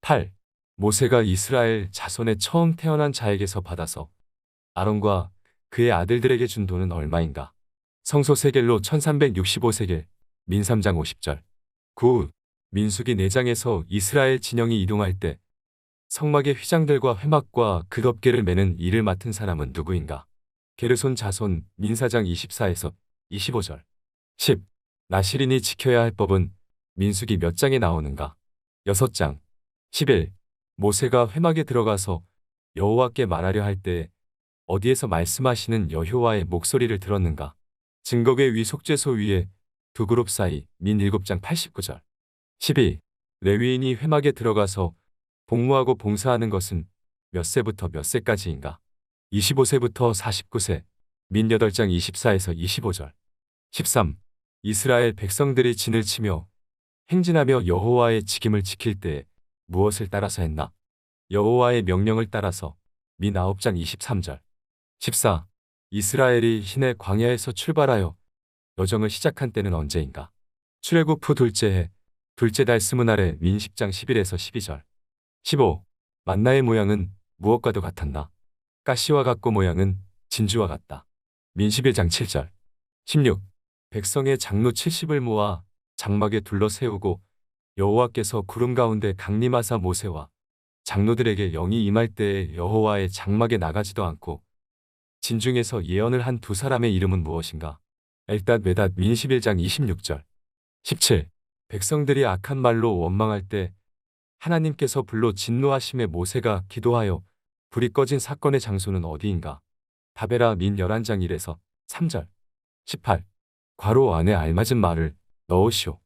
8. 모세가 이스라엘 자손에 처음 태어난 자에게서 받아서 아론과 그의 아들들에게 준 돈은 얼마인가? 성소 세겔로 1365세겔. 민 3장 50절. 9. 민수기 4장에서 이스라엘 진영이 이동할 때 성막의 휘장들과 회막과 그 덮개를 매는 일을 맡은 사람은 누구인가? 게르손 자손. 민 4장 24에서 25절. 10. 나시린이 지켜야 할 법은 민수기 몇 장에 나오는가? 6장. 11. 모세가 회막에 들어가서 여호와께 말하려 할 때 어디에서 말씀하시는 여호와의 목소리를 들었는가? 증거궤 위 속죄소 위에 두 그룹 사이. 민 7장 89절. 12. 레위인이 회막에 들어가서 복무하고 봉사하는 것은 몇 세부터 몇 세까지인가? 25세부터 49세. 민 8장 24에서 25절. 13. 이스라엘 백성들이 진을 치며 행진하며 여호와의 직임을 지킬 때 무엇을 따라서 했나? 여호와의 명령을 따라서. 민 9장 23절. 14. 이스라엘이 시내 광야에서 출발하여 여정을 시작한 때는 언제인가? 출애굽 후 둘째 해 둘째 달 스무 날에. 민 10장 11에서 12절. 15. 만나의 모양은 무엇과도 같았나? 가시와 같고 모양은 진주와 같다. 민 11장 7절. 16. 백성의 장로 70을 모아 장막에 둘러 세우고 여호와께서 구름 가운데 강림하사 모세와 장로들에게 영이 임할 때에 여호와의 장막에 나가지도 않고 진중에서 예언을 한 두 사람의 이름은 무엇인가? 엘닷 메닷. 민 11장 26절. 17. 백성들이 악한 말로 원망할 때 하나님께서 불로 진노하심에 모세가 기도하여 불이 꺼진 사건의 장소는 어디인가? 다베라. 민 11장 1에서 3절. 18. 괄호 안에 알맞은 말을 넣으시오.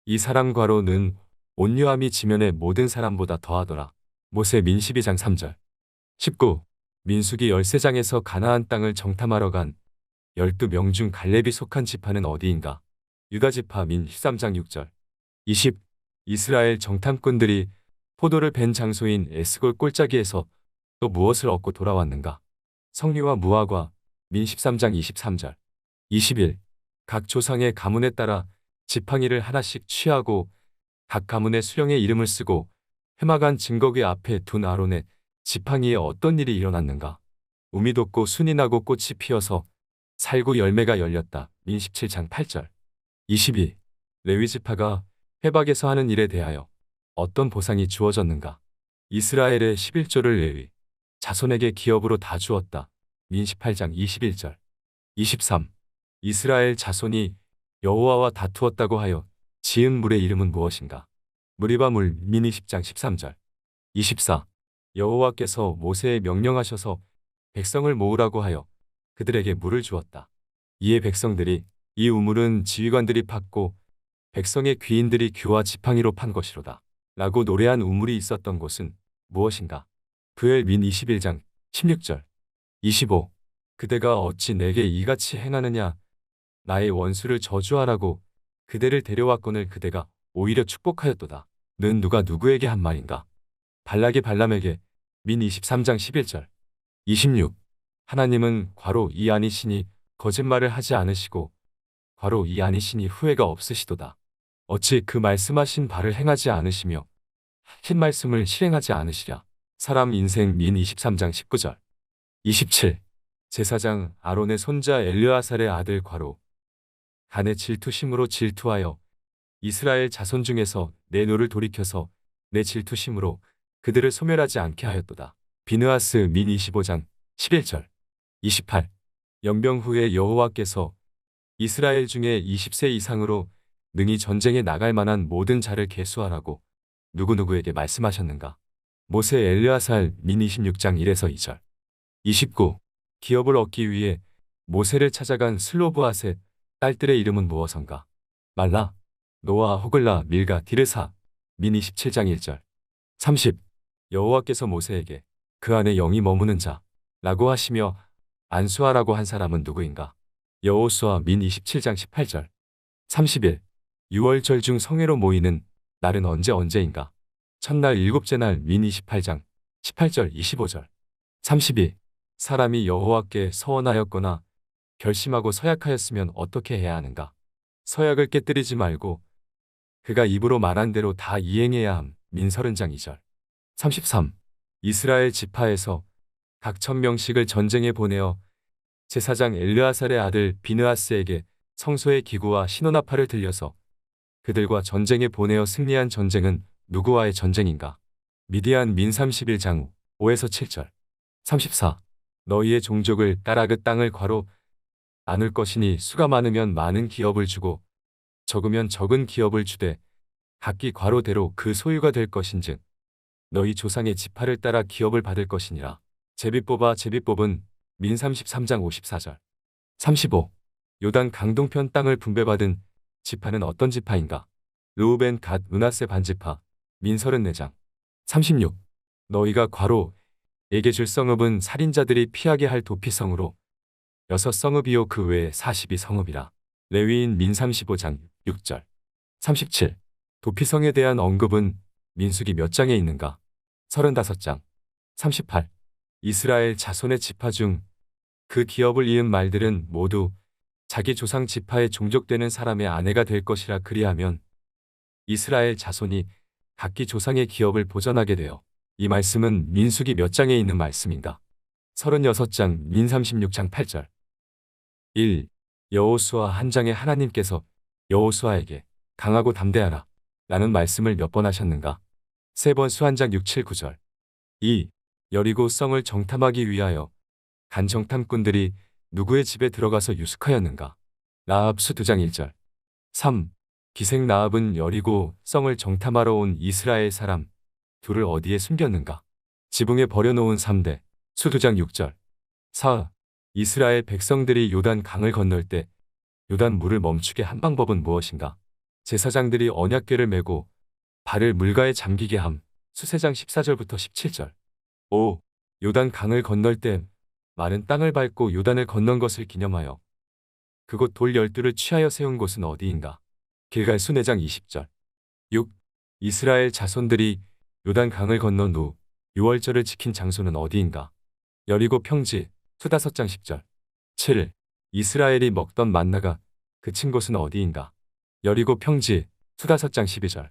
이 사람 괄호는 온유함이 지면의 모든 사람보다 더하더라. 모세. 민 12장 3절. 19. 민수기 13장에서 가나안 땅을 정탐하러 간 12명 중 갈렙이 속한 지파는 어디인가? 유다 지파. 민 13장 6절. 20. 이스라엘 정탐꾼들이 포도를 벤 장소인 에스골 꼴짜기에서 또 무엇을 얻고 돌아왔는가? 성류와 무화과. 민 13장 23절. 21. 각 조상의 가문에 따라 지팡이를 하나씩 취하고 각 가문의 수령의 이름을 쓰고 회막 안 증거궤 앞에 둔 아론의 지팡이에 어떤 일이 일어났는가? 우미 돋고 순이 나고 꽃이 피어서 살구 열매가 열렸다. 민 17장 8절. 22. 레위 지파가 회박에서 하는 일에 대하여 어떤 보상이 주어졌는가? 이스라엘의 11조를 레위 자손에게 기업으로 다 주었다. 민 18장 21절. 23. 이스라엘 자손이 여호와와 다투었다고 하여 지은 물의 이름은 무엇인가? 무리바 물. 민 20장 13절. 24. 여호와께서 모세에 명령하셔서 백성을 모으라고 하여 그들에게 물을 주었다. 이에 백성들이 이 우물은 지휘관들이 팠고 백성의 귀인들이 규와 지팡이로 판 것이로다. 라고 노래한 우물이 있었던 곳은 무엇인가? 부엘. 민 21장 16절. 25. 그대가 어찌 내게 이같이 행하느냐? 나의 원수를 저주하라고 그대를 데려왔거늘 그대가 오히려 축복하였도다. 는 누가 누구에게 한 말인가? 발락이 발람에게. 민 23장 11절. 26. 하나님은 괄호 이 아니시니 거짓말을 하지 않으시고 괄호 이 아니시니 후회가 없으시도다. 어찌 그 말씀하신 바를 행하지 않으시며 하신 말씀을 실행하지 않으시랴. 사람 인생. 민 23장 19절. 27. 제사장 아론의 손자 엘르아살의 아들 괄호 간의 질투심으로 질투하여 이스라엘 자손 중에서 내 노를 돌이켜서 내 질투심으로 그들을 소멸하지 않게 하였도다. 비느하스. 민 25장 11절. 28. 영병 후에 여호와께서 이스라엘 중에 20세 이상으로 능히 전쟁에 나갈 만한 모든 자를 계수하라고 누구누구에게 말씀하셨는가? 모세. 엘르아살. 민 26장 1에서 2절. 29. 기업을 얻기 위해 모세를 찾아간 슬로브앗의 딸들의 이름은 무엇인가? 말라, 노아, 호글라, 밀가, 디르사. 민 27장 1절. 30. 여호와께서 모세에게 그 안에 영이 머무는 자 라고 하시며 안수하라고 한 사람은 누구인가? 여호수아. 민 27장 18절. 31. 유월절 중 성회로 모이는 날은 언제인가? 첫날 일곱째 날. 민 28장 18절 25절. 32. 사람이 여호와께 서원하였거나 결심하고 서약하였으면 어떻게 해야 하는가? 서약을 깨뜨리지 말고 그가 입으로 말한 대로 다 이행해야 함. 민 30장 2절. 33. 이스라엘 지파에서 각 1000명씩을 전쟁에 보내어 제사장 엘르아살의 아들 비느하스에게 성소의 기구와 신호나팔을 들려서 그들과 전쟁에 보내어 승리한 전쟁은 누구와의 전쟁인가? 미디안. 민 31장 5에서 7절. 34. 너희의 종족을 따라 그 땅을 괄호 나눌 것이니 수가 많으면 많은 기업을 주고 적으면 적은 기업을 주되 각기 괄호대로 그 소유가 될 것인즉 너희 조상의 지파를 따라 기업을 받을 것이니라. 제비뽑아. 제비뽑은. 민 33장 54절. 35. 요단 강동편 땅을 분배받은 지파는 어떤 지파인가? 르우벤, 갓, 므낫세 반지파. 민 34장. 36. 너희가 괄호에게 줄 성읍은 살인자들이 피하게 할 도피성으로 6성읍이요 그 외에 42성읍이라. 레위인. 민 35장 6절. 37. 도피성에 대한 언급은 민수기 몇 장에 있는가? 35장. 38. 이스라엘 자손의 지파 중 그 기업을 이은 말들은 모두 자기 조상 지파에 종족되는 사람의 아내가 될 것이라. 그리하면 이스라엘 자손이 각기 조상의 기업을 보전하게 되어. 이 말씀은 민수기 몇 장에 있는 말씀인가? 36장. 민 36장 8절. 1. 여호수아 한 장에 하나님께서 여호수아에게 강하고 담대하라 라는 말씀을 몇 번 하셨는가? 3번. 수한장 6, 7, 9절. 2. 여리고 성을 정탐하기 위하여 간 정탐꾼들이 누구의 집에 들어가서 유숙하였는가? 라합. 수 2장 1절. 3. 기생 라합은 여리고 성을 정탐하러 온 이스라엘 사람 둘을 어디에 숨겼는가? 지붕에 버려놓은 3대. 수 2장 6절. 4. 이스라엘 백성들이 요단 강을 건널 때 요단 물을 멈추게 한 방법은 무엇인가? 제사장들이 언약궤를 메고 발을 물가에 잠기게 함. 수세장 14절부터 17절. 5. 요단 강을 건널 때 마른 땅을 밟고 요단을 건넌 것을 기념하여 그곳 돌 12를 취하여 세운 곳은 어디인가? 길갈. 수 4장 20절. 6. 이스라엘 자손들이 요단 강을 건넌 후 유월절을 지킨 장소는 어디인가? 여리고 평지. 수 5장 10절. 7. 이스라엘이 먹던 만나가 그친 곳은 어디인가? 여리고 평지. 수 5장 12절.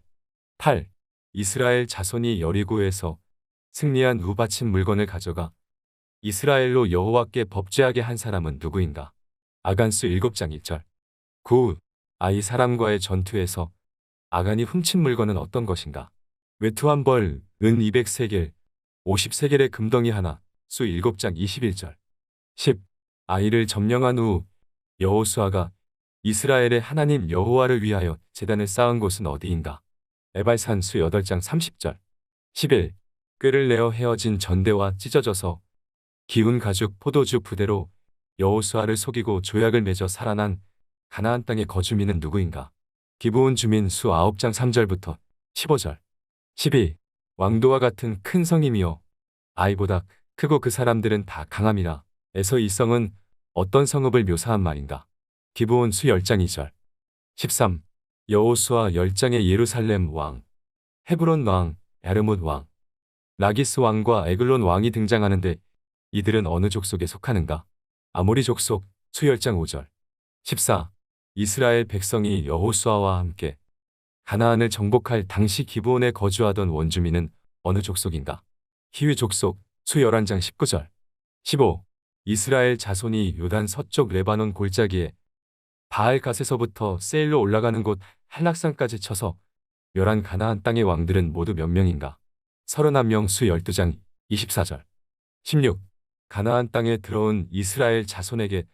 8. 이스라엘 자손이 여리고에서 승리한 후 바친 물건을 가져가 이스라엘로 여호와께 법죄하게 한 사람은 누구인가? 아간수 7장 1절. 9. 아이 사람과의 전투에서 아간이 훔친 물건은 어떤 것인가? 외투 한 벌, 은 200세겔, 50세겔의 금덩이 하나, 수 7장 21절. 10. 아이를 점령한 후 여호수아가 이스라엘의 하나님 여호와를 위하여 제단을 쌓은 곳은 어디인가? 에발산 수 8장 30절. 11. 꾀를 내어 헤어진 전대와 찢어져서 기운 가죽 포도주 부대로 여호수아를 속이고 조약을 맺어 살아난 가나안 땅의 거주민은 누구인가? 기브온 주민 수 9장 3절부터 15절. 12. 왕도와 같은 큰 성임이요 아이보다 크고 그 사람들은 다 강함이라. 에서 이 성은 어떤 성읍을 묘사한 말인가? 기브온 수 10장 2절. 13. 여호수아 10장의 예루살렘 왕, 헤브론 왕, 야르뭇 왕, 라기스 왕과 에글론 왕이 등장하는데 이들은 어느 족속에 속하는가? 아모리 족속 수 10장 5절. 14. 이스라엘 백성이 여호수아와 함께 가나안을 정복할 당시 기브온에 거주하던 원주민은 어느 족속인가? 히위 족속 수 11장 19절. 15. 이스라엘 자손이 요단 서쪽 레바논 골짜기에 바알갓에서부터 세일로 올라가는 곳 한락산까지 쳐서 멸한 가나안 땅의 왕들은 모두 몇 명인가? 31명 수 12장 24절. 16. 가나안 땅에 들어온 이스라엘 자손에게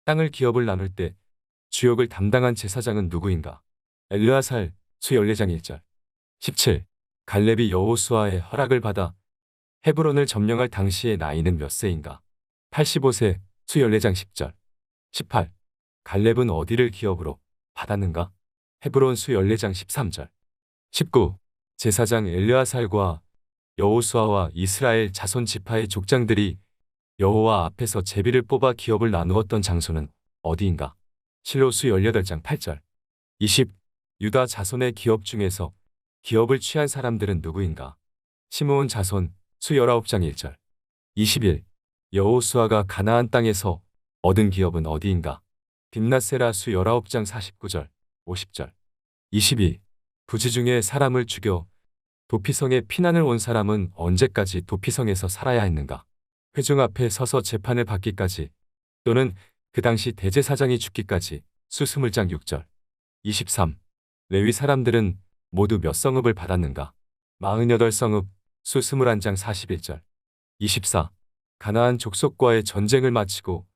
땅을 기업을 나눌 때 주역을 담당한 제사장은 누구인가? 엘르아살 수 14장 1절. 17. 갈렙이 여호수아의 허락을 받아 헤브론을 점령할 당시의 나이는 몇 세인가? 85세 수 14장 10절. 18. 갈렙은 어디를 기업으로 받았는가? 헤브론 수 14장 13절. 19. 제사장 엘르아살과 여호수아와 이스라엘 자손 지파의 족장들이 여호와 앞에서 제비를 뽑아 기업을 나누었던 장소는 어디인가? 실로 수 18장 8절. 20. 유다 자손의 기업 중에서 기업을 취한 사람들은 누구인가? 시므온 자손 수 19장 1절. 21. 여호수아가 가나안 땅에서 얻은 기업은 어디인가? 딥낫세라 수 19장 49절, 50절. 22. 부지 중에 사람을 죽여 도피성에 피난을 온 사람은 언제까지 도피성에서 살아야 했는가? 회중 앞에 서서 재판을 받기까지 또는 그 당시 대제사장이 죽기까지 수 20장 6절. 23. 레위 사람들은 모두 몇 성읍을 받았는가? 48성읍 수 21장 41절. 24. 가나안 족속과의 전쟁을 마치고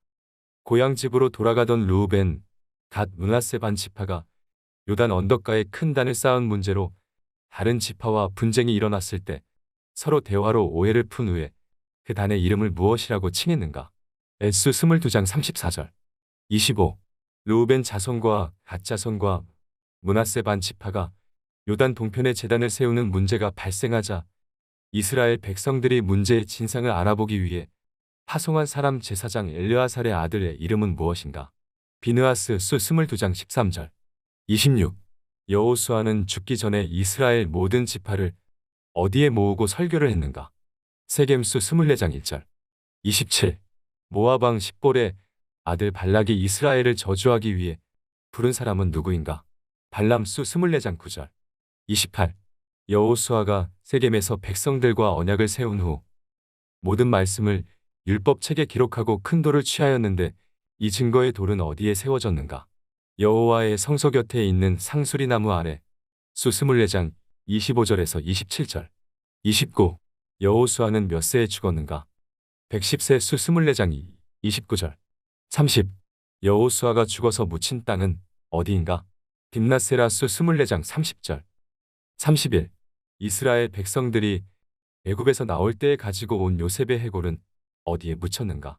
고향 집으로 돌아가던 르우벤, 갓 므낫세 반 지파가 요단 언덕가에 큰 단을 쌓은 문제로 다른 지파와 분쟁이 일어났을 때 서로 대화로 오해를 푼 후에 그 단의 이름을 무엇이라고 칭했는가? 에스 22장 34절. 25. 르우벤 자손과 갓 자손과 므낫세 반 지파가 요단 동편에 제단을 세우는 문제가 발생하자 이스라엘 백성들이 문제의 진상을 알아보기 위해 파송한 사람 제사장 엘르아살의 아들의 이름은 무엇인가? 비느하스 수 22장 13절. 26. 여호수아는 죽기 전에 이스라엘 모든 지파를 어디에 모으고 설교를 했는가? 세겜 수 24장 1절. 27. 모압 왕 십볼의 아들 발락이 이스라엘을 저주하기 위해 부른 사람은 누구인가? 발람 수 24장 9절. 28. 여호수아가 세겜에서 백성들과 언약을 세운 후 모든 말씀을 율법책에 기록하고 큰 돌을 취하였는데 이 증거의 돌은 어디에 세워졌는가? 여호와의 성소 곁에 있는 상수리 나무 아래 수 24장 25절에서 27절. 29. 여호수아는 몇 세에 죽었는가? 110세 수 24장 29절. 30. 여호수아가 죽어서 묻힌 땅은 어디인가? 딥낫세라 수 24장 30절. 31. 이스라엘 백성들이 애굽에서 나올 때에 가지고 온 요셉의 해골은 어디에 묻혔는가?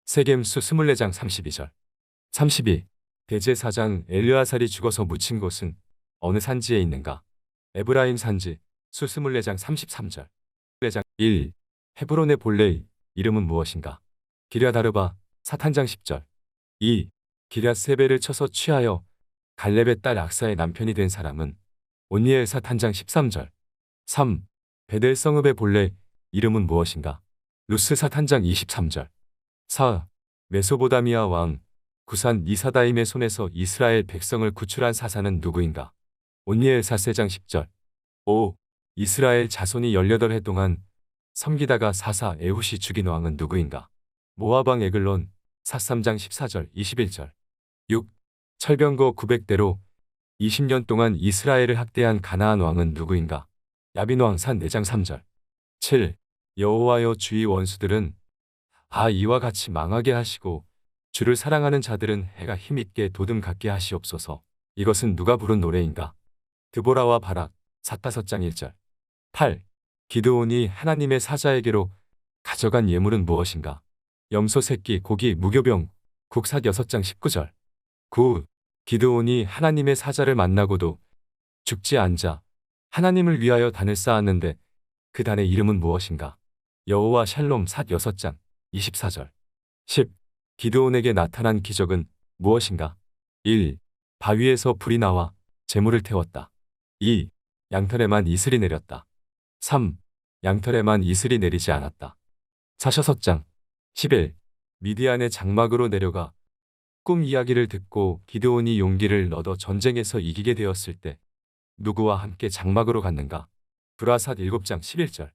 세겜 수 24장 32절. 32. 대제사장 엘르아살이 죽어서 묻힌 곳은 어느 산지에 있는가? 에브라임 산지 수 24장 33절. 1. 헤브론의 본래 이름은 무엇인가? 기랴다르바 사탄장 10절. 2. 기랴세벨을 쳐서 취하여 갈렙의 딸 악사의 남편이 된 사람은 온니엘 사탄장 13절. 3. 베델 성읍의 본래 이름은 무엇인가? 루스 사탄장 23절. 4. 메소보다미아 왕 구산 니사다임의 손에서 이스라엘 백성을 구출한 사사는 누구인가? 온니엘 사세장 10절. 5. 이스라엘 자손이 18해 동안 섬기다가 사사 에훗이 죽인 왕은 누구인가? 모압 왕 에글론 사3장 14절 21절. 6. 철병거 900대로 20년 동안 이스라엘을 학대한 가나안 왕은 누구인가? 야빈 왕 산 4장 3절. 7. 여호와여 주의 원수들은 이와 같이 망하게 하시고 주를 사랑하는 자들은 해가 힘있게 도둠 갖게 하시옵소서. 이것은 누가 부른 노래인가? 드보라와 바락, 삿5장 1절. 8. 기드온이 하나님의 사자에게로 가져간 예물은 무엇인가? 염소 새끼, 고기, 무교병, 국삿 6장 19절. 9. 기드온이 하나님의 사자를 만나고도 죽지 않자 하나님을 위하여 단을 쌓았는데 그 단의 이름은 무엇인가? 여호와 샬롬 삿 6장 24절. 10. 기드온에게 나타난 기적은 무엇인가? 1. 바위에서 불이 나와 재물을 태웠다. 2. 양털에만 이슬이 내렸다. 3. 양털에만 이슬이 내리지 않았다. 사셔섯장 11. 미디안의 장막으로 내려가 꿈 이야기를 듣고 기드온이 용기를 얻어 전쟁에서 이기게 되었을 때 누구와 함께 장막으로 갔는가? 브라삿 7장 11절.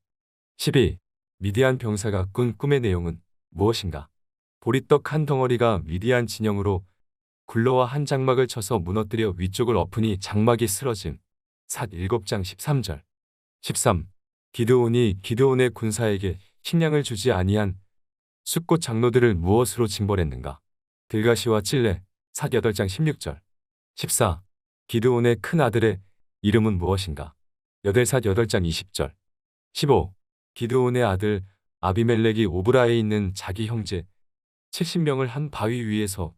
12. 미디안 병사가 꾼 꿈의 내용은 무엇인가? 보리떡 한 덩어리가 미디안 진영으로 굴러와 한 장막을 쳐서 무너뜨려 위쪽을 엎으니 장막이 쓰러짐. 삿 7장 13절. 13. 기드온이 기드온의 군사에게 식량을 주지 아니한 숫꽃 장로들을 무엇으로 징벌했는가? 들가시와 찔레. 삿 8장 16절. 14. 기드온의 큰 아들의 이름은 무엇인가? 여델삿 8장 20절. 15. 기드온의 아들 아비멜렉이 오브라에 있는 자기 형제 70명을 한 바위 위에서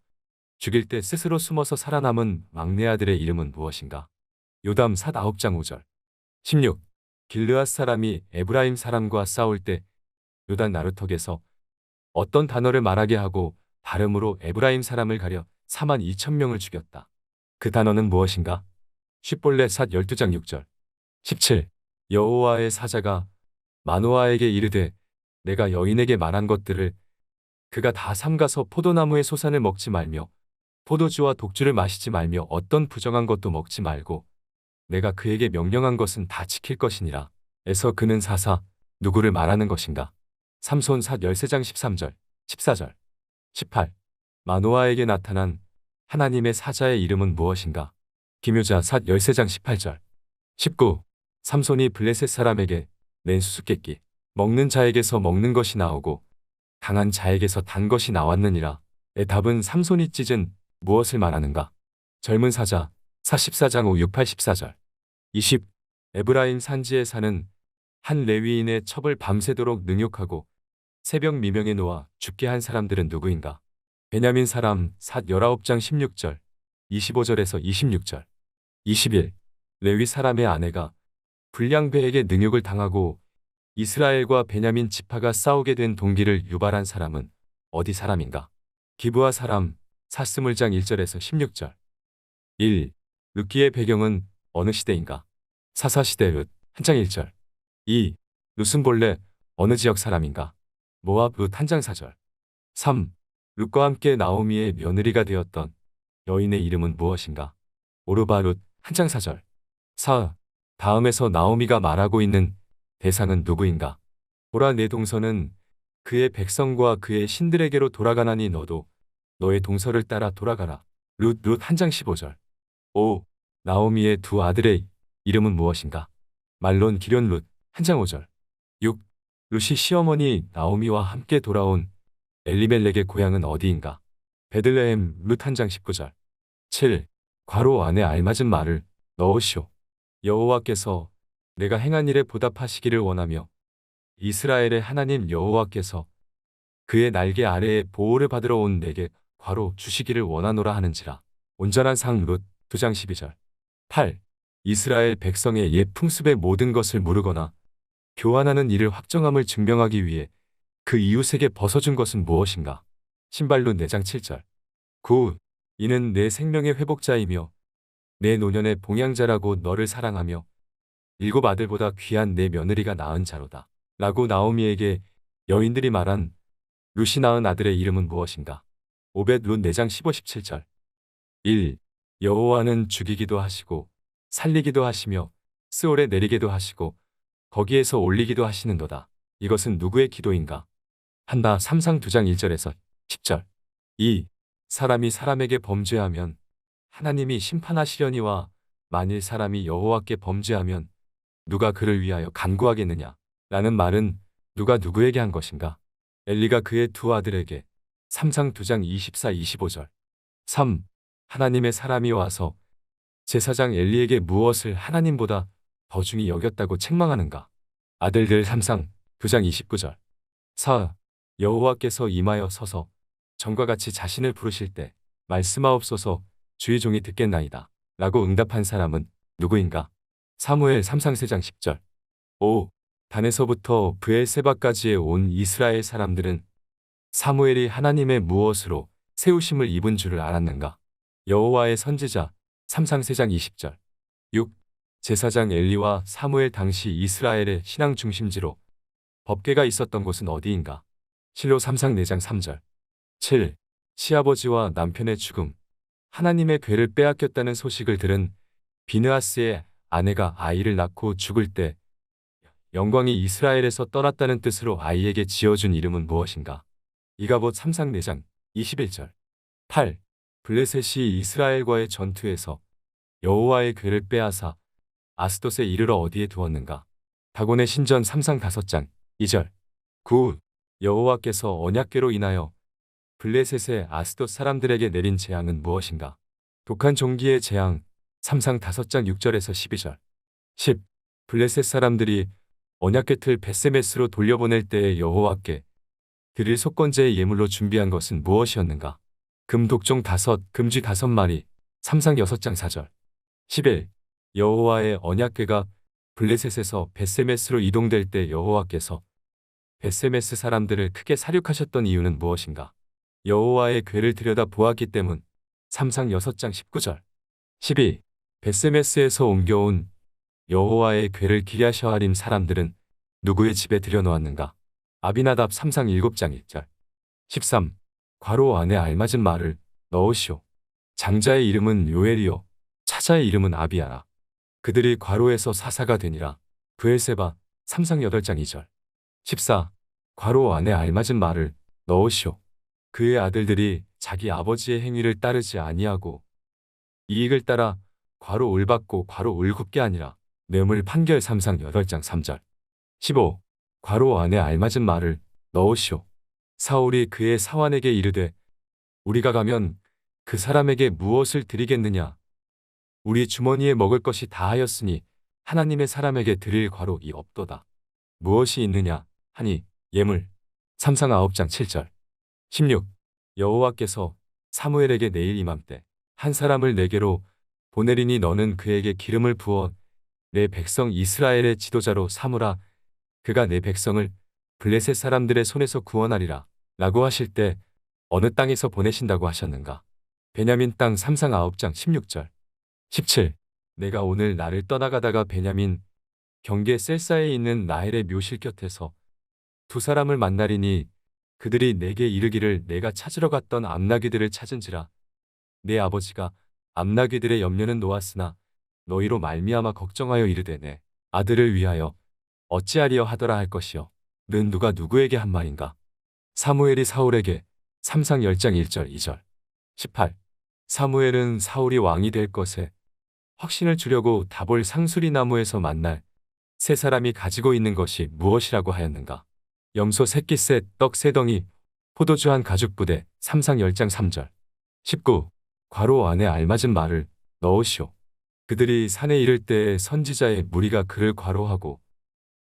죽일 때 스스로 숨어서 살아남은 막내 아들의 이름은 무엇인가? 요담 삿 9장 5절. 16. 길르앗 사람이 에브라임 사람과 싸울 때 요단 나루턱에서 어떤 단어를 말하게 하고 발음으로 에브라임 사람을 가려 42,000명을 죽였다. 그 단어는 무엇인가? 쉿볼렛 삿 12장 6절. 17. 여호와의 사자가 마노아에게 이르되 내가 여인에게 말한 것들을 그가 다 삼가서 포도나무의 소산을 먹지 말며 포도주와 독주를 마시지 말며 어떤 부정한 것도 먹지 말고 내가 그에게 명령한 것은 다 지킬 것이니라. 에서 그는 사사 누구를 말하는 것인가? 삼손 삿 13장 13절, 14절. 18. 마노아에게 나타난 하나님의 사자의 이름은 무엇인가? 기묘자 삿 13장 18절. 19. 삼손이 블레셋 사람에게 낸 수수께끼 먹는 자에게서 먹는 것이 나오고 강한 자에게서 단 것이 나왔느니라. 의 답은 삼손이 찢은 무엇을 말하는가? 젊은 사자 사 14장 5, 6, 8, 14절. 20. 에브라임 산지에 사는 한 레위인의 첩을 밤새도록 능욕하고 새벽 미명에 놓아 죽게 한 사람들은 누구인가? 베냐민 사람 삿 19장 16절, 25절에서 26절. 21. 레위 사람의 아내가 불량배에게 능욕을 당하고 이스라엘과 베냐민 지파가 싸우게 된 동기를 유발한 사람은 어디 사람인가? 기브아 사람 삿 20장 1절에서 16절. 1. 룻기의 배경은 어느 시대인가? 사사시대 룻 한장 1절. 2. 룻은 본래 어느 지역 사람인가? 모압 룻 한장 4절. 3. 룻과 함께 나오미의 며느리가 되었던 여인의 이름은 무엇인가? 오르바 룻 한장 4절. 4. 다음에서 나오미가 말하고 있는 대상은 누구인가? 보라 내 동서는 그의 백성과 그의 신들에게로 돌아가나니 너도 너의 동서를 따라 돌아가라. 룻 한장 15절. 5. 나오미의 두 아들의 이름은 무엇인가? 말론 기련 룻 한장 5절. 6. 룻이 시어머니 나오미와 함께 돌아온 엘리멜렉의 고향은 어디인가? 베들레헴 룻 한장 19절. 7. 괄호 안에 알맞은 말을 넣으시오. 여호와께서 내가 행한 일에 보답하시기를 원하며 이스라엘의 하나님 여호와께서 그의 날개 아래에 보호를 받으러 온 내게 괄호 주시기를 원하노라 하는지라. 온전한 상 룻 2장 12절. 8. 이스라엘 백성의 옛 풍습의 모든 것을 모르거나 교환하는 일을 확정함을 증명하기 위해 그 이웃에게 벗어준 것은 무엇인가? 신발 룻 4장 7절. 9. 이는 내 생명의 회복자이며 내 노년의 봉양자라고 너를 사랑하며 7 아들보다 귀한 내 며느리가 낳은 자로다. 라고 나오미에게 여인들이 말한 룻이 낳은 아들의 이름은 무엇인가? 오벳 룻 4장 15, 17절. 1. 여호와는 죽이기도 하시고 살리기도 하시며 스올에 내리기도 하시고 거기에서 올리기도 하시는도다. 이것은 누구의 기도인가? 한나 3상 2장 1절에서 10절. 2. 사람이 사람에게 범죄하면 하나님이 심판하시려니와 만일 사람이 여호와께 범죄하면 누가 그를 위하여 간구하겠느냐? 라는 말은 누가 누구에게 한 것인가? 엘리가 그의 두 아들에게 3상 2장 24, 25절. 3. 하나님의 사람이 와서 제사장 엘리에게 무엇을 하나님보다 더 중히 여겼다고 책망하는가. 아들들 3상 2장 29절. 4. 여호와께서 임하여 서서 전과 같이 자신을 부르실 때 말씀하옵소서 주의 종이 듣겠나이다 라고 응답한 사람은 누구인가. 사무엘 3상 3장 10절. 5. 단에서부터 브엘세바까지의 온 이스라엘 사람들은 사무엘이 하나님의 무엇으로 세우심을 입은 줄을 알았는가. 여호와의 선지자 3상 3장 20절. 6. 제사장 엘리와 사무엘 당시 이스라엘의 신앙 중심지로 법궤가 있었던 곳은 어디인가. 실로 3상 4장 3절. 7. 시아버지와 남편의 죽음. 하나님의 궤를 빼앗겼다는 소식을 들은 비느하스의 아내가 아이를 낳고 죽을 때 영광이 이스라엘에서 떠났다는 뜻으로 아이에게 지어준 이름은 무엇인가. 이가봇 3상 4장 21절. 8. 블레셋이 이스라엘과의 전투에서 여호와의 궤를 빼앗아 아스돗에 이르러 어디에 두었는가. 다곤의 신전 3상 5장 2절. 9. 여호와께서 언약궤로 인하여 블레셋의 아스돗 사람들에게 내린 재앙은 무엇인가. 독한 종기의 재앙 3상 5장 6절에서 12절. 10. 블레셋 사람들이 언약궤틀 벳세메스로 돌려보낼 때에 여호와께 드릴 속건제의 예물로 준비한 것은 무엇이었는가. 금 독종 5, 금쥐 5마리 3상 6장 4절. 11. 여호와의 언약궤가 블레셋에서 벳세메스로 이동될 때 여호와께서 벳세메스 사람들을 크게 사륙하셨던 이유는 무엇인가. 여호와의 궤를 들여다 보았기 때문 3상 6장 19절. 12. 벳세메스에서 옮겨온 여호와의 궤를 기랴셔아림 사람들은 누구의 집에 들여놓았는가. 아비나답 3상 7장 1절. 13. 괄호 안에 알맞은 말을 넣으시오. 장자의 이름은 요엘이요 차자의 이름은 아비야라. 그들이 괄호에서 사사가 되니라. 브엘세바 3상 8장 2절. 14. 괄호 안에 알맞은 말을 넣으시오. 그의 아들들이 자기 아버지의 행위를 따르지 아니하고 이익을 따라 괄호 을받고 괄호 을굽게 아니라. 뇌물 판결 3상 8장 3절. 15. 괄호 안에 알맞은 말을 넣으시오. 사울이 그의 사환에게 이르되 우리가 가면 그 사람에게 무엇을 드리겠느냐. 우리 주머니에 먹을 것이 다하였으니 하나님의 사람에게 드릴 괄호이 없도다. 무엇이 있느냐 하니 예물. 3상 9장 7절. 16. 여호와께서 사무엘에게 내일 이맘때 한 사람을 내게로 보내리니 너는 그에게 기름을 부어 내 백성 이스라엘의 지도자로 삼으라. 그가 내 백성을 블레셋 사람들의 손에서 구원하리라 라고 하실 때 어느 땅에서 보내신다고 하셨는가. 베냐민 땅 3상 9장 16절. 17. 내가 오늘 나를 떠나가다가 베냐민 경계 셀사에 있는 라헬의 묘실 곁에서 두 사람을 만나리니 그들이 내게 이르기를 내가 찾으러 갔던 암나귀들을 찾은지라. 내 아버지가 암나귀들의 염려는 놓았으나 너희로 말미암아 걱정하여 이르되 내 아들을 위하여 어찌하리여 하더라 할 것이요 는 누가 누구에게 한 말인가. 사무엘이 사울에게 3상 10장 1절 2절. 18. 사무엘은 사울이 왕이 될 것에 확신을 주려고 다볼 상수리 나무에서 만날 세 사람이 가지고 있는 것이 무엇이라고 하였는가. 염소 새끼셋, 떡 세덩이, 포도주 한 가죽 부대 3상 10장 3절. 19. 괄호 안에 알맞은 말을 넣으시오. 그들이 산에 이를 때에 선지자의 무리가 그를 괄호하고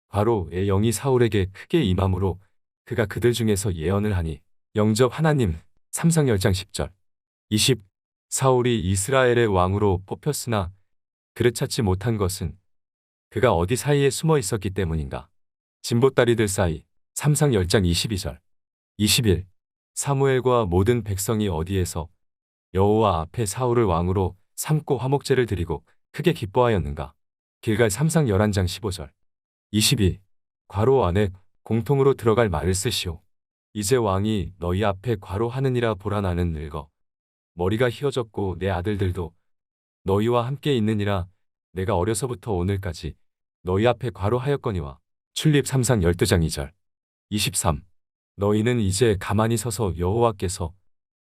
괄호의 영이 사울에게 크게 임함으로 그가 그들 중에서 예언을 하니 영접 하나님 3상 10장 10절. 20. 사울이 이스라엘의 왕으로 뽑혔으나 그를 찾지 못한 것은 그가 어디 사이에 숨어 있었기 때문인가. 진보다리들 사이 3상 10장 22절. 21. 사무엘과 모든 백성이 어디에서 여호와 앞에 사울을 왕으로 삼고 화목제를 드리고 크게 기뻐하였는가. 길갈 3상 11장 15절. 22. 괄호 안에 공통으로 들어갈 말을 쓰시오. 이제 왕이 너희 앞에 괄호하느니라. 보라 나는 늙어 머리가 휘어졌고 내 아들들도 너희와 함께 있느니라. 내가 어려서부터 오늘까지 너희 앞에 괄호하였거니와. 출립 3상 12장 2절. 23. 너희는 이제 가만히 서서 여호와께서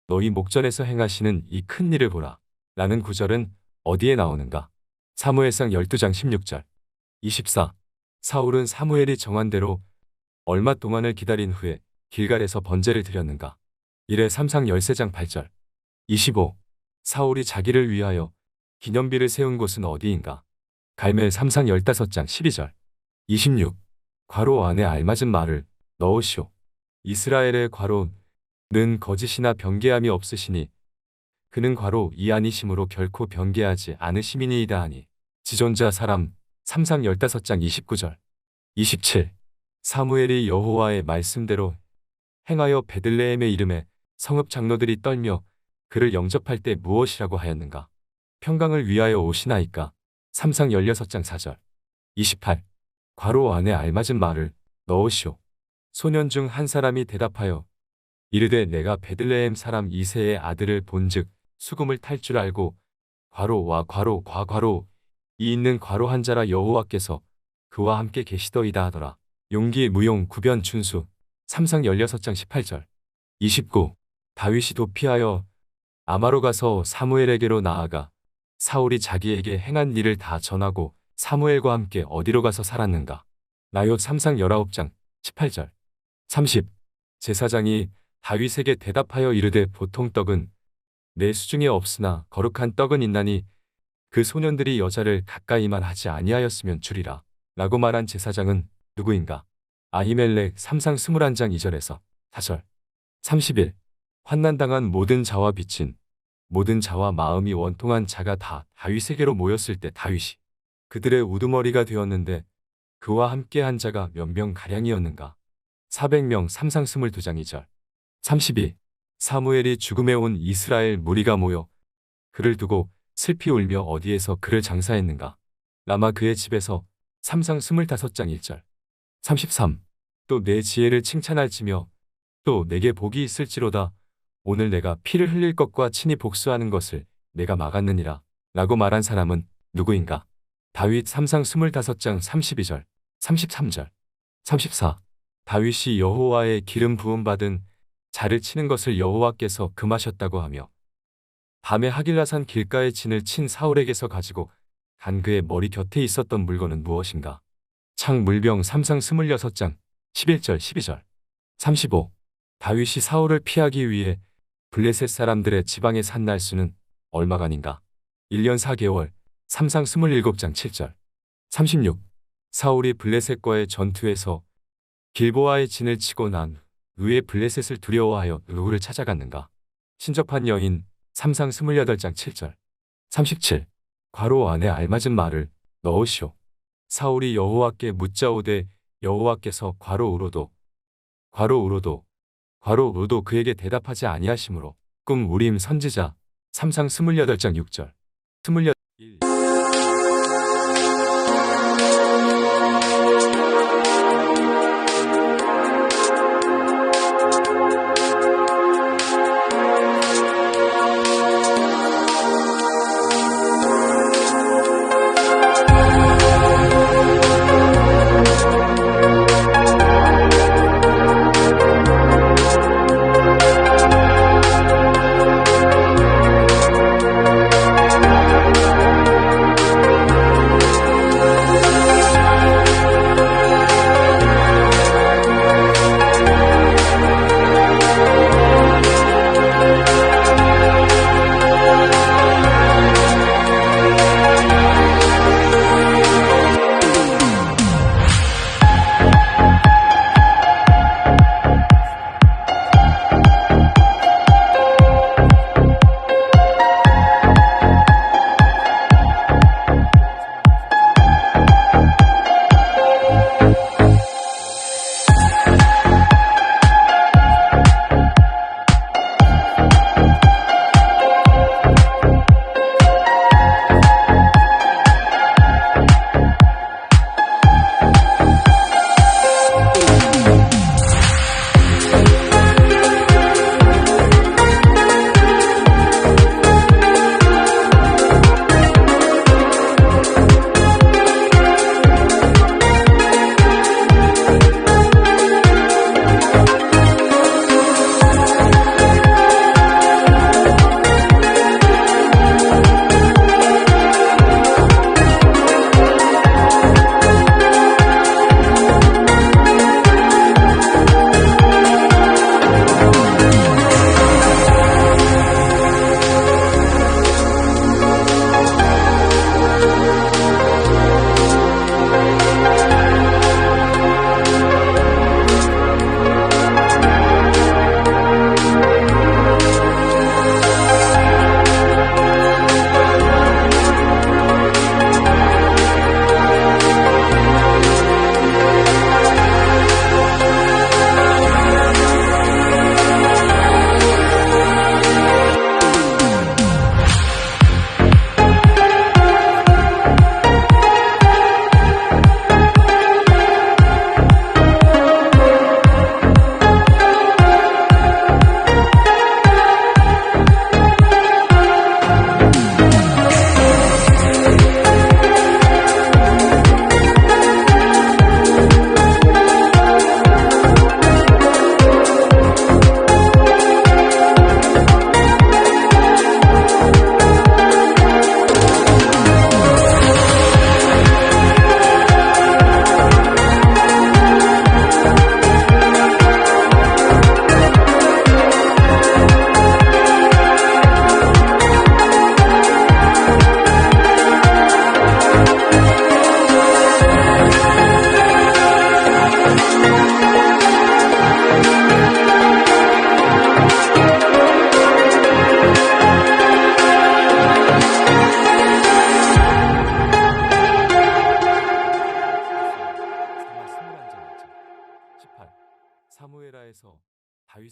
너희 목전에서 행하시는 이 큰 일을 보라. 라는 구절은 어디에 나오는가. 사무엘상 12장 16절. 24. 사울은 사무엘이 정한 대로 얼마 동안을 기다린 후에 길갈에서 번제를 드렸는가? 1회 3상 13장 8절. 25. 사울이 자기를 위하여 기념비를 세운 곳은 어디인가? 갈멜 3상 15장 12절. 26. 괄호 안에 알맞은 말을 넣으시오. 이스라엘의 괄호는 거짓이나 변개함이 없으시니 그는 괄호 이 아니심으로 결코 변개하지 않으심이니이다 하니. 지존자 사람 3상 15장 29절. 27. 사무엘이 여호와의 말씀대로 행하여 베들레헴의 이름에 성읍 장로들이 떨며 그를 영접할 때 무엇이라고 하였는가? 평강을 위하여 오시나이까? 3상 16장 4절. 28. 괄호 안에 알맞은 말을 넣으시오. 소년 중 한 사람이 대답하여 이르되 내가 베들레헴 사람 이새의 아들을 본즉 수금을 탈 줄 알고 괄호와 괄호 과괄호 이 있는 괄호 한 자라 여호와께서 그와 함께 계시더이다 하더라. 용기 무용 구변 준수 3상 16장 18절. 29. 다윗이 도피하여 아마로 가서 사무엘에게로 나아가 사울이 자기에게 행한 일을 다 전하고 사무엘과 함께 어디로 가서 살았는가? 나욥 3상 19장 18절. 30. 제사장이 다윗에게 대답하여 이르되 보통 떡은 내 수중에 없으나 거룩한 떡은 있나니 그 소년들이 여자를 가까이만 하지 아니하였으면 주리라. 라고 말한 제사장은 누구인가? 아히멜렉 3상 21장 2절에서 4절. 31. 환난당한 모든 자와 빚진 모든 자와 마음이 원통한 자가 다 다윗에게로 모였을 때 다윗이 그들의 우두머리가 되었는데 그와 함께 한 자가 몇 명 가량이었는가? 400명 3상 22장 2절. 32. 사무엘이 죽음에 온 이스라엘 무리가 모여 그를 두고 슬피 울며 어디에서 그를 장사했는가? 라마 그의 집에서 3상 25장 1절. 33. 또 내 지혜를 칭찬할지며 또 내게 복이 있을지로다. 오늘 내가 피를 흘릴 것과 친히 복수하는 것을 내가 막았느니라. 라고 말한 사람은 누구인가? 다윗 3상 25장 32절, 33절. 34. 다윗이 여호와의 기름 부음 받은 자를 치는 것을 여호와께서 금하셨다고 하며 밤에 하길라산 길가에 진을 친 사울에게서 가지고 간 그의 머리 곁에 있었던 물건은 무엇인가? 창 물병 3상 26장 11절 12절. 35. 다윗이 사울을 피하기 위해 블레셋 사람들의 지방에 산 날수는 얼마간인가? 1년 4개월 3상 27장 7절. 36. 사울이 블레셋과의 전투에서 길보아의 진을 치고 난 후에 블레셋을 두려워하여 누구를 찾아갔는가? 신접한 여인 3상 28장 7절. 37. 괄호 안에 알맞은 말을 넣으시오. 사울이 여호와께 묻자오되 여호와께서 괄호으로도 그에게 대답하지 아니하시므로 꿈 우림 선지자 3상 28장 6절. 28.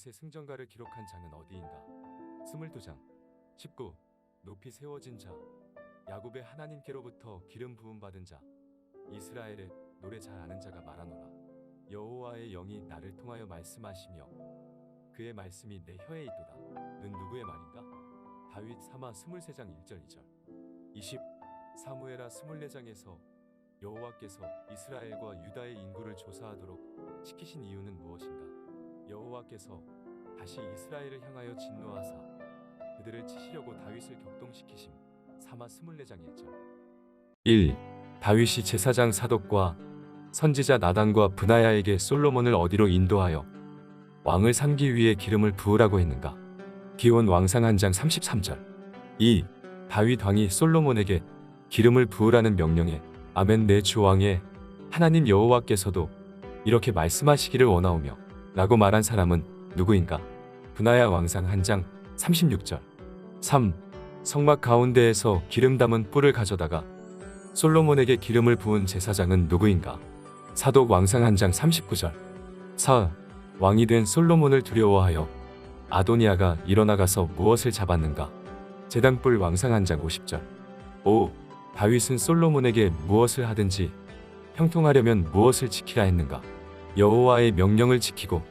다윗의 승전가를 기록한 장은 어디인가? 22장. 19. 높이 세워진 자. 야곱의 하나님께로부터 기름 부음 받은 자. 이스라엘의 노래 잘 아는 자가 말하노라. 여호와의 영이 나를 통하여 말씀하시며 그의 말씀이 내 혀에 있도다. 는 누구의 말인가? 다윗 사마 23장 1절 2절. 20. 사무엘하 24장에서 여호와께서 이스라엘과 유다의 인구를 조사하도록 시키신 이유는 무엇인가? 여호와께서 다시 이스라엘을 향하여 진노하사 그들을 치시려고 다윗을 격동시키심. 사마 24장 1절. 1. 다윗이 제사장 사독과 선지자 나단과 브나야에게 솔로몬을 어디로 인도하여 왕을 삼기 위해 기름을 부으라고 했는가? 기온 왕상 한 장 33절. 2. 다윗 왕이 솔로몬에게 기름을 부으라는 명령에 아멘 내 주 왕의 하나님 여호와께서도 이렇게 말씀하시기를 원하오며 라고 말한 사람은 누구인가? 브나야 왕상 한 장 36절. 3. 성막 가운데에서 기름 담은 뿔을 가져다가 솔로몬에게 기름을 부은 제사장은 누구인가? 사독 왕상 한 장 39절. 4. 왕이 된 솔로몬을 두려워하여 아도니아가 일어나가서 무엇을 잡았는가? 제단뿔 왕상 한 장 50절. 5. 다윗은 솔로몬에게 무엇을 하든지 형통하려면 무엇을 지키라 했는가? 여호와의 명령을 지키고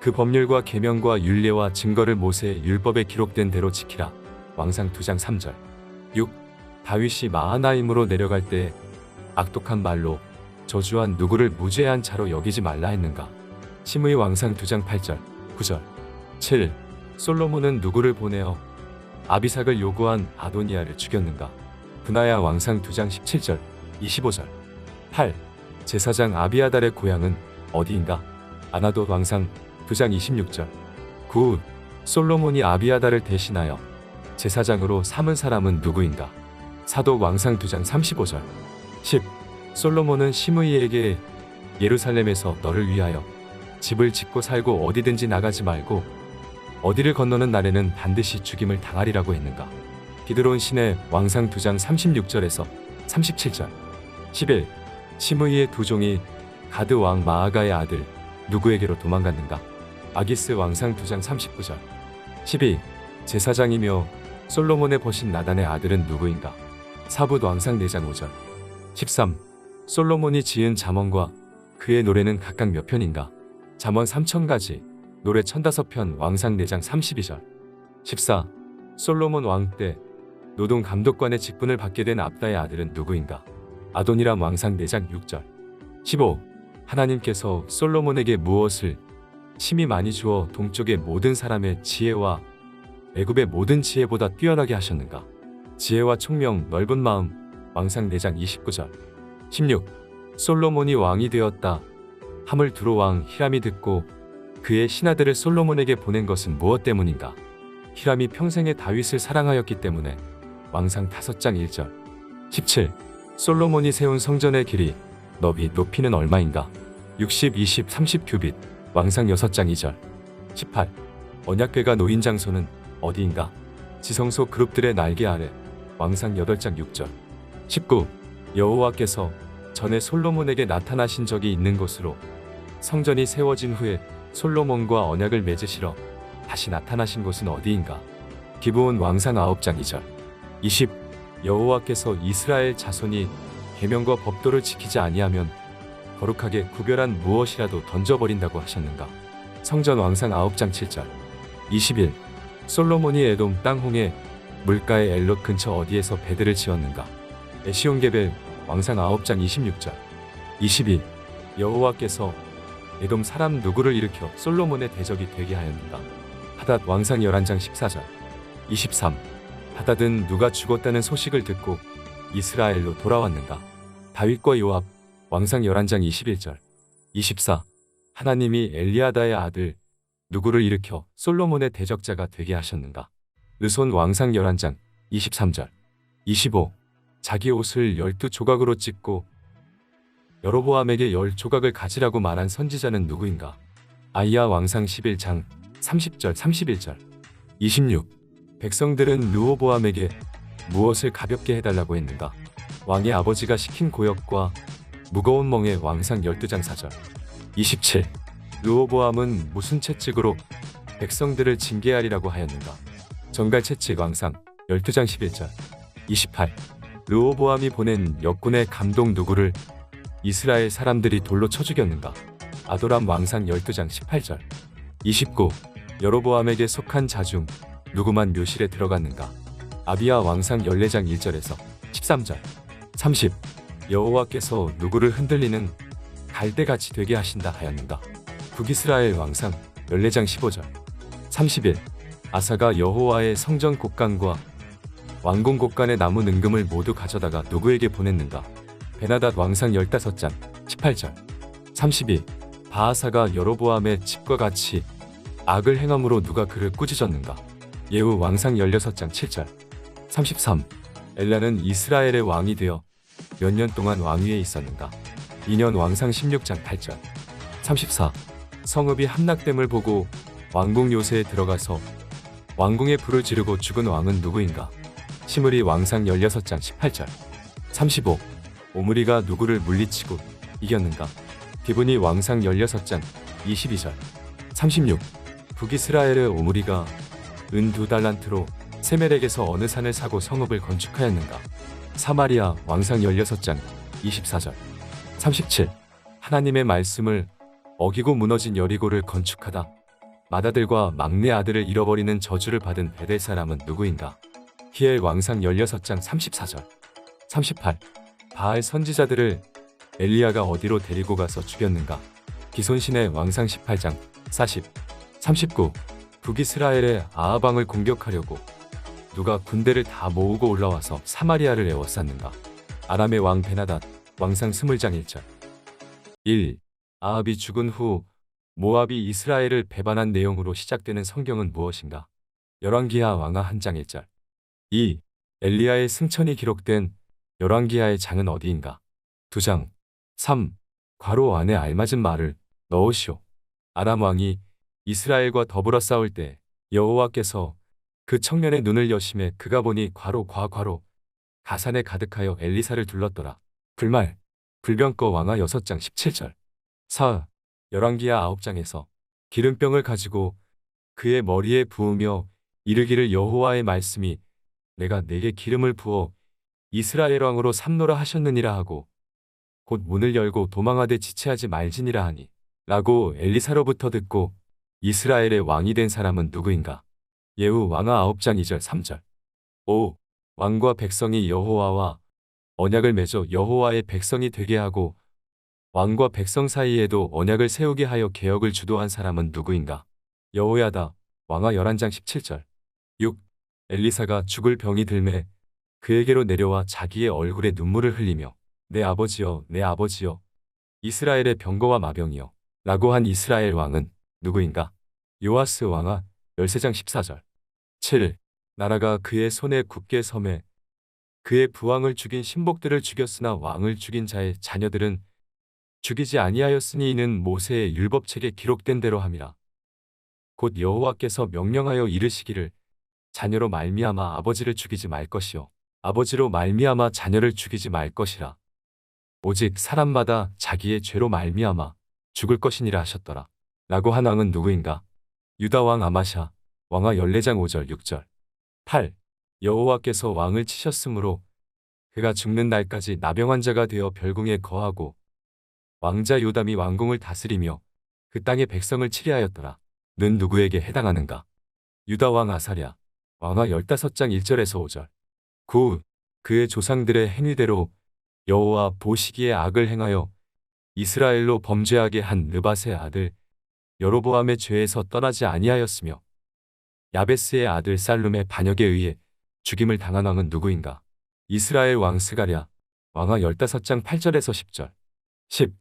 그 법률과 계명과 율례와 증거를 모세의 율법에 기록된 대로 지키라. 왕상 2장 3절. 6. 다윗이 마하나임으로 내려갈 때 악독한 말로 저주한 누구를 무죄한 자로 여기지 말라 했는가? 시므이 왕상 2장 8절 9절. 7. 솔로몬은 누구를 보내어 아비삭을 요구한 아도니아를 죽였는가? 브나야 왕상 2장 17절 25절. 8. 제사장 아비아달의 고향은 어디인가? 아나돗 왕상 2장 26절. 9. 솔로몬이 아비아달을 대신하여 제사장으로 삼은 사람은 누구인가? 사독 왕상 2장 35절. 10. 솔로몬은 시므이에게 예루살렘에서 너를 위하여 집을 짓고 살고 어디든지 나가지 말고 어디를 건너는 날에는 반드시 죽임을 당하리라고 했는가? 기드론 신의 왕상 2장 36절에서 37절. 11. 시므이의 두 종이 가드 왕 마아가의 아들 누구에게로 도망갔는가? 아기스 왕상 2장 39절. 12. 제사장이며 솔로몬의 버신 나단의 아들은 누구인가? 사붓 왕상 4장 5절. 13. 솔로몬이 지은 잠언과 그의 노래는 각각 몇 편인가? 잠언 3000가지, 노래 1005편 왕상 4장 32절. 14. 솔로몬 왕 때 노동 감독관의 직분을 받게 된 압다의 아들은 누구인가? 아도니람 왕상 4장 6절. 15. 하나님께서 솔로몬에게 무엇을 심히 많이 주어 동쪽의 모든 사람의 지혜와 애굽의 모든 지혜보다 뛰어나게 하셨는가? 지혜와 총명 넓은 마음 왕상 4장 29절. 16. 솔로몬이 왕이 되었다 함을 두로 왕 히람이 듣고 그의 신하들을 솔로몬에게 보낸 것은 무엇 때문인가? 히람이 평생에 다윗을 사랑하였기 때문에 왕상 5장 1절. 17. 솔로몬이 세운 성전의 길이 너비 높이는 얼마인가? 60, 20, 30 규빗 왕상 6장 2절. 18. 언약궤가 놓인 장소는 어디인가? 지성소 그룹들의 날개 아래 왕상 8장 6절. 19. 여호와께서 전에 솔로몬에게 나타나신 적이 있는 곳으로 성전이 세워진 후에 솔로몬과 언약을 맺으시러 다시 나타나신 곳은 어디인가? 기브온 왕상 9장 2절. 20. 여호와께서 이스라엘 자손이 계명과 법도를 지키지 아니하면 거룩하게 구별한 무엇이라도 던져버린다고 하셨는가? 성전 왕상 9장 7절. 21. 솔로몬이 에돔 땅 홍해 물가의 엘롯 근처 어디에서 배들을 지었는가? 에시온게벨 왕상 9장 26절. 22. 여호와께서 에돔 사람 누구를 일으켜 솔로몬의 대적이 되게 하였는가? 하닷 왕상 11장 14절. 23. 하닷은 누가 죽었다는 소식을 듣고 이스라엘로 돌아왔는가? 다윗과 요압 왕상 11장 21절. 24. 하나님이 엘리아다의 아들 누구를 일으켜 솔로몬의 대적자가 되게 하셨는가? 르손 왕상 11장 23절. 25. 자기 옷을 12조각으로 찢고 여로보암에게 10조각을 가지라고 말한 선지자는 누구인가? 아이야 왕상 11장 30절 31절. 26. 백성들은 르호보암에게 무엇을 가볍게 해달라고 했는가? 왕의 아버지가 시킨 고역과 무거운 멍에 왕상 12장 4절. 27. 르호보암은 무슨 채찍으로 백성들을 징계하리라고 하였는가. 정갈 채찍 왕상 12장 11절 28. 르호보암이 보낸 역군의 감독 누구를 이스라엘 사람들이 돌로 쳐 죽였는가. 아도람 왕상 12장 18절 29. 여로보암에게 속한 자 중 누구만 묘실에 들어갔는가. 아비야 왕상 14장 1절에서 13절 30. 여호와께서 누구를 흔들리는 갈대같이 되게 하신다 하였는가. 북이스라엘 왕상 14장 15절 31. 아사가 여호와의 성전 곳간과 왕궁 곳간의 나무 능금을 모두 가져다가 누구에게 보냈는가. 베나닷 왕상 15장 18절 32. 바하사가 여로보암의 집과 같이 악을 행함으로 누가 그를 꾸짖었는가. 예후 왕상 16장 7절 33. 엘라는 이스라엘의 왕이 되어 몇 년 동안 왕위에 있었는가. 2년 왕상 16장 8절 34. 성읍이 함락됨을 보고 왕궁 요새에 들어가서 왕궁에 불을 지르고 죽은 왕은 누구인가. 시므리 왕상 16장 18절 35. 오므리가 누구를 물리치고 이겼는가. 디브니 왕상 16장 22절 36. 북이스라엘의 오므리가 은 2달란트로 세멜에게서 어느 산을 사고 성읍을 건축하였는가. 사마리아 왕상 16장 24절 37. 하나님의 말씀을 어기고 무너진 여리고를 건축하다 맏아들과 막내 아들을 잃어버리는 저주를 받은 베델 사람은 누구인가. 히엘 왕상 16장 34절 38. 바알 선지자들을 엘리야가 어디로 데리고 가서 죽였는가. 기손신의 왕상 18장 40 39. 북이스라엘의 아하방을 공격하려고 누가 군대를 다 모으고 올라와서 사마리아를 에워쌌는가. 아람의 왕 베나닷 왕상 20장 1절 1. 아합이 죽은 후 모압이 이스라엘을 배반한 내용으로 시작되는 성경은 무엇인가. 열왕기하 왕하 한 장 1절 2. 엘리야의 승천이 기록된 열왕기하의 장은 어디인가. 2장 3. 괄호 안에 알맞은 말을 넣으시오. 아람 왕이 이스라엘과 더불어 싸울 때 여호와께서 그 청년의 눈을 여심해 그가 보니 괄호 가산에 가득하여 엘리사를 둘렀더라. 불말 불병거 왕하 6장 17절 4. 열왕기하 9장에서 기름병을 가지고 그의 머리에 부으며 이르기를 여호와의 말씀이 내가 내게 기름을 부어 이스라엘 왕으로 삼노라 하셨느니라 하고 곧 문을 열고 도망하되 지체하지 말지니라 하니 라고 엘리사로부터 듣고 이스라엘의 왕이 된 사람은 누구인가. 예후 왕하 9장 2절 3절 5. 왕과 백성이 여호와와 언약을 맺어 여호와의 백성이 되게 하고 왕과 백성 사이에도 언약을 세우게 하여 개혁을 주도한 사람은 누구인가. 여호야다 왕하 11장 17절 6. 엘리사가 죽을 병이 들매 그에게로 내려와 자기의 얼굴에 눈물을 흘리며 내 아버지여 내 아버지여 이스라엘의 병거와 마병이여 라고 한 이스라엘 왕은 누구인가. 요아스 왕하 13장 14절 7. 나라가 그의 손에 굳게 섬에 그의 부왕을 죽인 신복들을 죽였으나 왕을 죽인 자의 자녀들은 죽이지 아니하였으니 이는 모세의 율법책에 기록된 대로 함이라. 곧 여호와께서 명령하여 이르시기를 자녀로 말미암아 아버지를 죽이지 말 것이요 아버지로 말미암아 자녀를 죽이지 말 것이라. 오직 사람마다 자기의 죄로 말미암아 죽을 것이니라 하셨더라. 라고 한 왕은 누구인가. 유다 왕 아마샤 왕하 14장 5절 6절 8. 여호와께서 왕을 치셨으므로 그가 죽는 날까지 나병 환자가 되어 별궁에 거하고 왕자 요담이 왕궁을 다스리며 그 땅의 백성을 치리하였더라. 는 누구에게 해당하는가. 유다 왕 아사랴 왕하 15장 1절에서 5절 9. 그의 조상들의 행위대로 여호와 보시기에 악을 행하여 이스라엘로 범죄하게 한 느밧의 아들 여로보암의 죄에서 떠나지 아니하였으며 야베스의 아들 살룸의 반역에 의해 죽임을 당한 왕은 누구인가. 이스라엘 왕 스가랴 왕하 15장 8절에서 10절 10.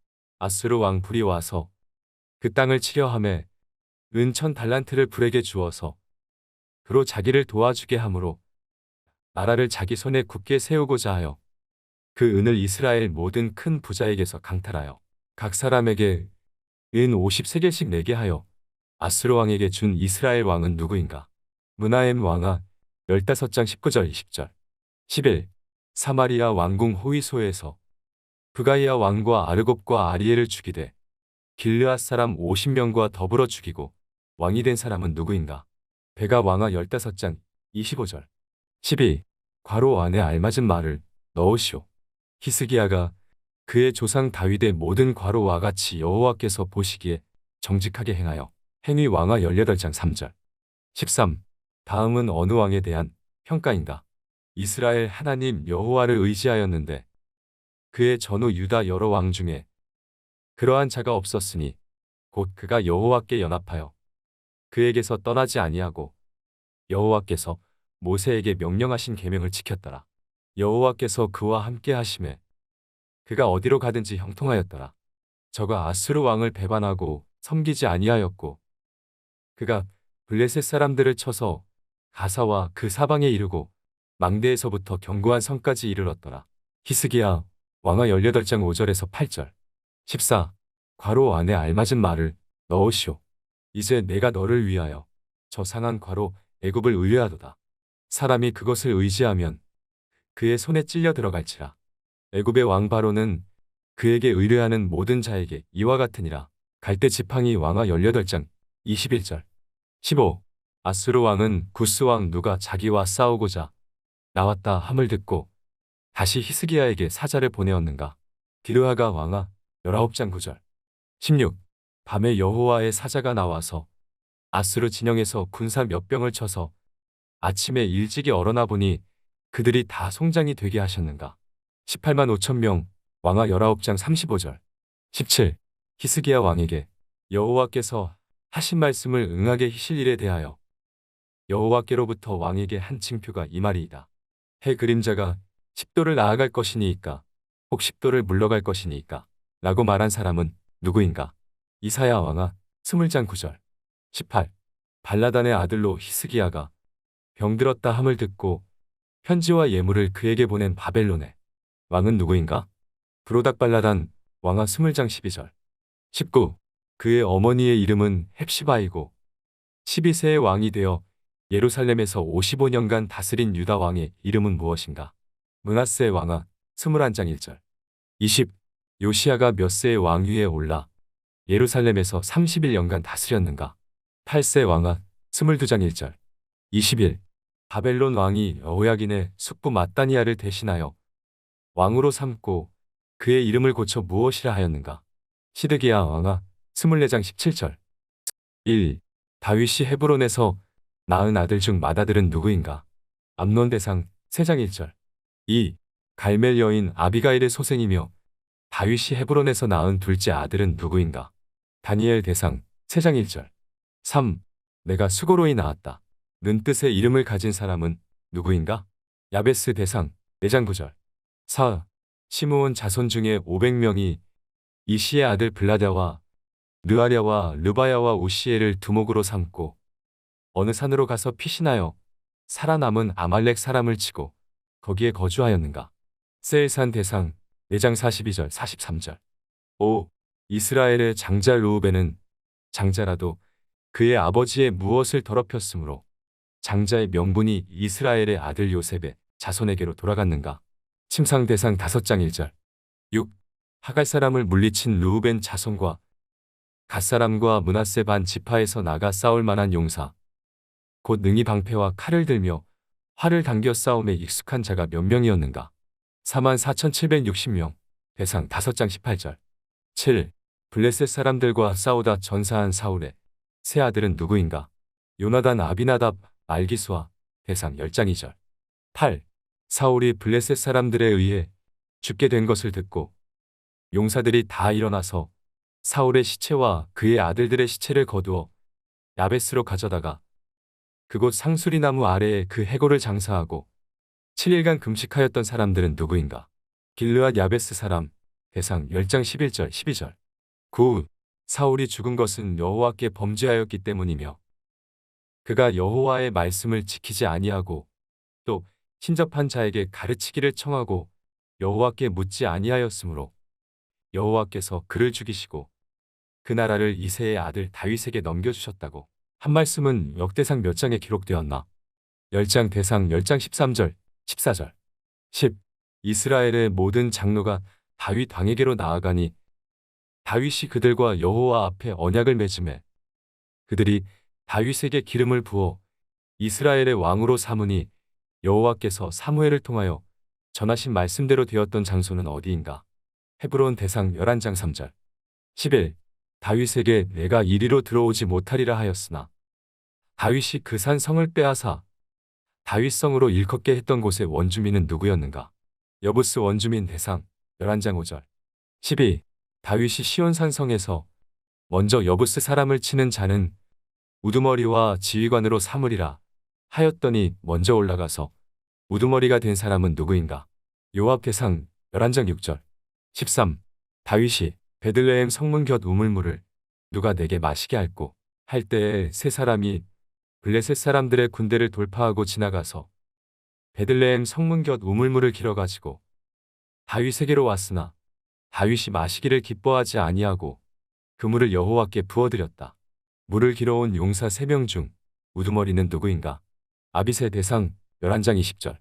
아수르 왕 불이 와서 그 땅을 치려 하매 은 1000달란트를 불에게 주어서 그로 자기를 도와주게 하므로 나라를 자기 손에 굳게 세우고자 하여 그 은을 이스라엘 모든 큰 부자에게서 강탈하여 각 사람에게 은 50세겔씩 내게 하여 아수르 왕에게 준 이스라엘 왕은 누구인가. 무나엠 왕하 15장 19절 20절 11. 사마리아 왕궁 호위소에서 브가이아 왕과 아르곱과 아리엘을 죽이되 길르앗 사람 50명과 더불어 죽이고 왕이 된 사람은 누구인가? 베가 왕하 15장 25절. 12. 괄호 안에 알맞은 말을 넣으시오. 히스기야가 그의 조상 다윗의 모든 괄호와 같이 여호와께서 보시기에 정직하게 행하여 행위 왕하 18장 3절. 13. 다음은 어느 왕에 대한 평가인가? 이스라엘 하나님 여호와를 의지하였는데 그의 전후 유다 여러 왕 중에 그러한 자가 없었으니 곧 그가 여호와께 연합하여 그에게서 떠나지 아니하고 여호와께서 모세에게 명령하신 계명을 지켰더라. 여호와께서 그와 함께 하심에 그가 어디로 가든지 형통하였더라. 저가 아수르 왕을 배반하고 섬기지 아니하였고 그가 블레셋 사람들을 쳐서 가사와 그 사방에 이르고 망대에서부터 견고한 성까지 이르렀더라. 히스기야 왕하 18장 5절에서 8절. 14. 괄호 안에 알맞은 말을 넣으시오. 이제 내가 너를 위하여 저 상한 괄호 애굽을 의뢰하도다. 사람이 그것을 의지하면 그의 손에 찔려 들어갈지라. 애굽의 왕 바로는 그에게 의뢰하는 모든 자에게 이와 같으니라. 갈대 지팡이 왕하 18장 21절. 15. 아수르 왕은 구스 왕 누가 자기와 싸우고자 나왔다 함을 듣고 다시 히스기야에게 사자를 보내었는가? 디르하가 왕하 19장 9절. 16. 밤에 여호와의 사자가 나와서 아수르 진영에서 군사 몇 병을 쳐서 아침에 일찍이 얼어나 보니 그들이 다 송장이 되게 하셨는가? 18만 5천 명 왕하 19장 35절. 17. 히스기야 왕에게 여호와께서 하신 말씀을 응하게 하실 일에 대하여 여호와께로부터 왕에게 한 징표가 이 말이이다. 해 그림자가 10도를 나아갈 것이니이까 혹 10도를 물러갈 것이니이까 라고 말한 사람은 누구인가? 이사야 왕하 20장 9절. 18. 발라단의 아들로 히스기야가 병들었다 함을 듣고 편지와 예물을 그에게 보낸 바벨론의 왕은 누구인가? 브로닥 발라단 왕하 20장 12절. 19. 그의 어머니의 이름은 헵시바이고 12세의 왕이 되어 예루살렘에서 55년간 다스린 유다 왕의 이름은 무엇인가? 므낫세 왕하 21장 1절. 20. 요시야가 몇 세의 왕위에 올라 예루살렘에서 31년간 다스렸는가? 8세 왕하 22장 1절. 21. 바벨론 왕이 여호야긴의 숙부 마따니아를 대신하여 왕으로 삼고 그의 이름을 고쳐 무엇이라 하였는가? 시드기야 왕하 24장 17절. 1. 다윗이 헤브론에서 낳은 아들 중 맏아들은 누구인가? 암논 대상 3장 1절. 2. 갈멜 여인 아비가일의 소생이며 다윗이 헤브론에서 낳은 둘째 아들은 누구인가? 다니엘 대상 3장 1절. 3. 내가 수고로이 낳았다 는 뜻의 이름을 가진 사람은 누구인가? 야베스 대상 4장 9절. 4. 시므온 자손 중에 500명이 이시의 아들 블라랴와 르아랴와 르바야와 우시엘을 두목으로 삼고 어느 산으로 가서 피신하여 살아남은 아말렉 사람을 치고 거기에 거주하였는가? 세일산 대상 4장 42절 43절. 5. 이스라엘의 장자 르우벤은 장자라도 그의 아버지의 무엇을 더럽혔으므로 장자의 명분이 이스라엘의 아들 요셉의 자손에게로 돌아갔는가? 침상 대상 5장 1절. 6. 하갈 사람을 물리친 르우벤 자손과 갓사람과 므낫세 반 지파에서 나가 싸울 만한 용사 곧 능히 방패와 칼을 들며 활을 당겨 싸움에 익숙한 자가 몇 명이었는가? 44,760명. 대상 5장 18절. 7. 블레셋 사람들과 싸우다 전사한 사울의 세 아들은 누구인가? 요나단 아비나답 말기수아. 대상 10장 2절. 8. 사울이 블레셋 사람들에 의해 죽게 된 것을 듣고 용사들이 다 일어나서 사울의 시체와 그의 아들들의 시체를 거두어 야베스로 가져다가 그곳 상수리나무 아래에 그 해골을 장사하고 7일간 금식하였던 사람들은 누구인가? 길르앗 야베스 사람. 대상 10장 11절 12절. 9. 사울이 죽은 것은 여호와께 범죄하였기 때문이며 그가 여호와의 말씀을 지키지 아니하고 또 친접한 자에게 가르치기를 청하고 여호와께 묻지 아니하였으므로 여호와께서 그를 죽이시고 그 나라를 이새의 아들 다윗에게 넘겨주셨다고 한 말씀은 역대상 몇 장에 기록되었나? 10장 대상 10장 13절 14절. 10. 이스라엘의 모든 장로가 다윗 왕에게로 나아가니 다윗이 그들과 여호와 앞에 언약을 맺음에 그들이 다윗에게 기름을 부어 이스라엘의 왕으로 삼으니 여호와께서 사무엘을 통하여 전하신 말씀대로 되었던 장소는 어디인가? 헤브론 대상 11장 3절. 11. 다윗에게 내가 이리로 들어오지 못하리라 하였으나 다윗이 그 산 성을 빼앗아 다윗성으로 일컫게 했던 곳의 원주민은 누구였는가? 여부스 원주민 대상 11장 5절. 12. 다윗이 시온산 성에서 먼저 여부스 사람을 치는 자는 우두머리와 지휘관으로 삼으리라 하였더니 먼저 올라가서 우두머리가 된 사람은 누구인가? 요압 대상 11장 6절. 13. 다윗이 베들레헴 성문 곁 우물물을 누가 내게 마시게 할꼬 할 때에 세 사람이 블레셋 사람들의 군대를 돌파하고 지나가서 베들레헴 성문 곁 우물물을 길어가지고 다윗에게로 왔으나 다윗이 마시기를 기뻐하지 아니하고 그 물을 여호와께 부어드렸다. 물을 길어온 용사 3명 중 우두머리는 누구인가? 아비새 대상 11장 20절.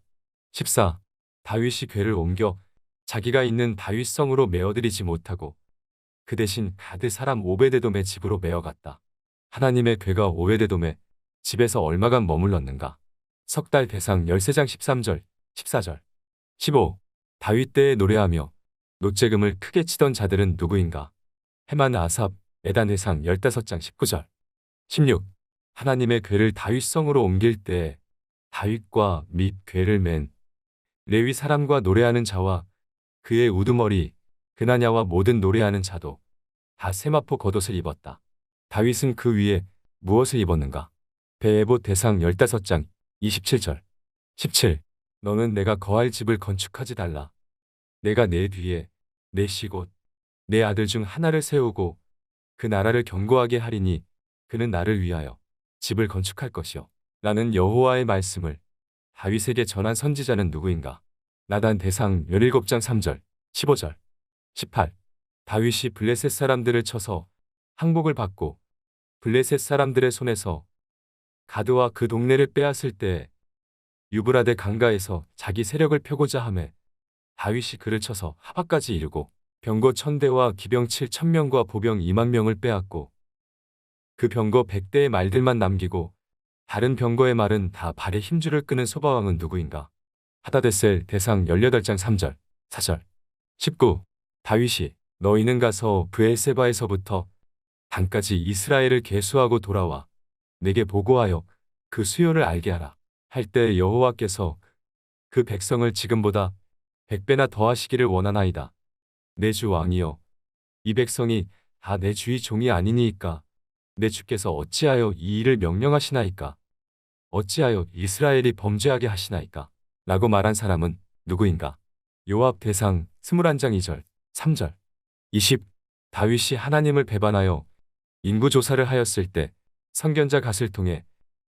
14. 다윗이 궤를 옮겨 자기가 있는 다윗성으로 메어들이지 못하고 그 대신 가드 사람 오베데돔의 집으로 메어갔다. 하나님의 궤가 오베데돔의 집에서 얼마간 머물렀는가? 석달 대상 13장 13절, 14절. 15. 다윗 때에 노래하며 노재금을 크게 치던 자들은 누구인가? 헤만 아삽, 에단 대상 15장 19절. 16. 하나님의 궤를 다윗성으로 옮길 때에 다윗과 및 궤를 맨 레위 사람과 노래하는 자와 그의 우두머리, 그나냐와 모든 노래하는 자도 다 세마포 겉옷을 입었다. 다윗은 그 위에 무엇을 입었는가? 베에봇 대상 15장 27절. 17. 너는 내가 거할 집을 건축하지 달라. 내가 내 뒤에 내 시곳 내 아들 중 하나를 세우고 그 나라를 견고하게 하리니 그는 나를 위하여 집을 건축할 것이요. 라는 여호와의 말씀을 다윗에게 전한 선지자는 누구인가? 나단 대상 17장 3절, 15절. 18. 다윗이 블레셋 사람들을 쳐서 항복을 받고 블레셋 사람들의 손에서 가드와 그 동네를 빼앗을 때에 유브라데 강가에서 자기 세력을 펴고자 하매 다윗이 그를 쳐서 하박까지 이르고 병거 1000대와 기병 7000명과 보병 200,000명을 빼앗고 그 병거 100대의 말들만 남기고 다른 병거의 말은 다 발에 힘줄을 끄는 소바왕은 누구인가? 하다데셀 대상 18장 3절, 4절. 19. 다윗이 너희는 가서 브엘세바에서부터 단까지 이스라엘을 계수하고 돌아와 내게 보고하여 그 수요를 알게 하라 할 때 여호와께서 그 백성을 지금보다 100배나 더하시기를 원하나이다. 내 주 왕이여 이 백성이 다 내 주의 종이 아니니이까 내 주께서 어찌하여 이 일을 명령하시나이까? 어찌하여 이스라엘이 범죄하게 하시나이까? 라고 말한 사람은 누구인가? 요압 대상 21장 2절, 3절. 20. 다윗이 하나님을 배반하여 인구조사를 하였을 때 선견자 갓을 통해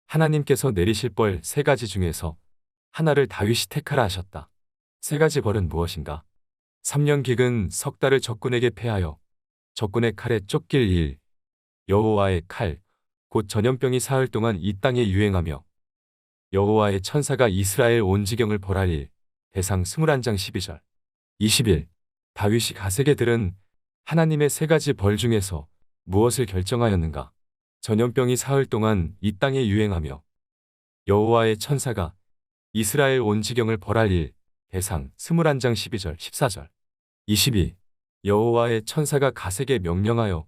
하나님께서 내리실 벌 3가지 중에서 하나를 다윗이 택하라 하셨다. 3가지 벌은 무엇인가? 3년 기근 석 달을 적군에게 패하여 적군의 칼에 쫓길 일. 여호와의 칼, 곧 전염병이 사흘 동안 이 땅에 유행하며 여호와의 천사가 이스라엘 온 지경을 벌할 일. 대상 21장 12절. 21. 다윗이 갓에게 들은 하나님의 3가지 벌 중에서 무엇을 결정하였는가? 전염병이 사흘 동안 이 땅에 유행하며 여호와의 천사가 이스라엘 온 지경을 벌할 일. 대상 21장 12절 14절. 22. 여호와의 천사가 갓에게 명령하여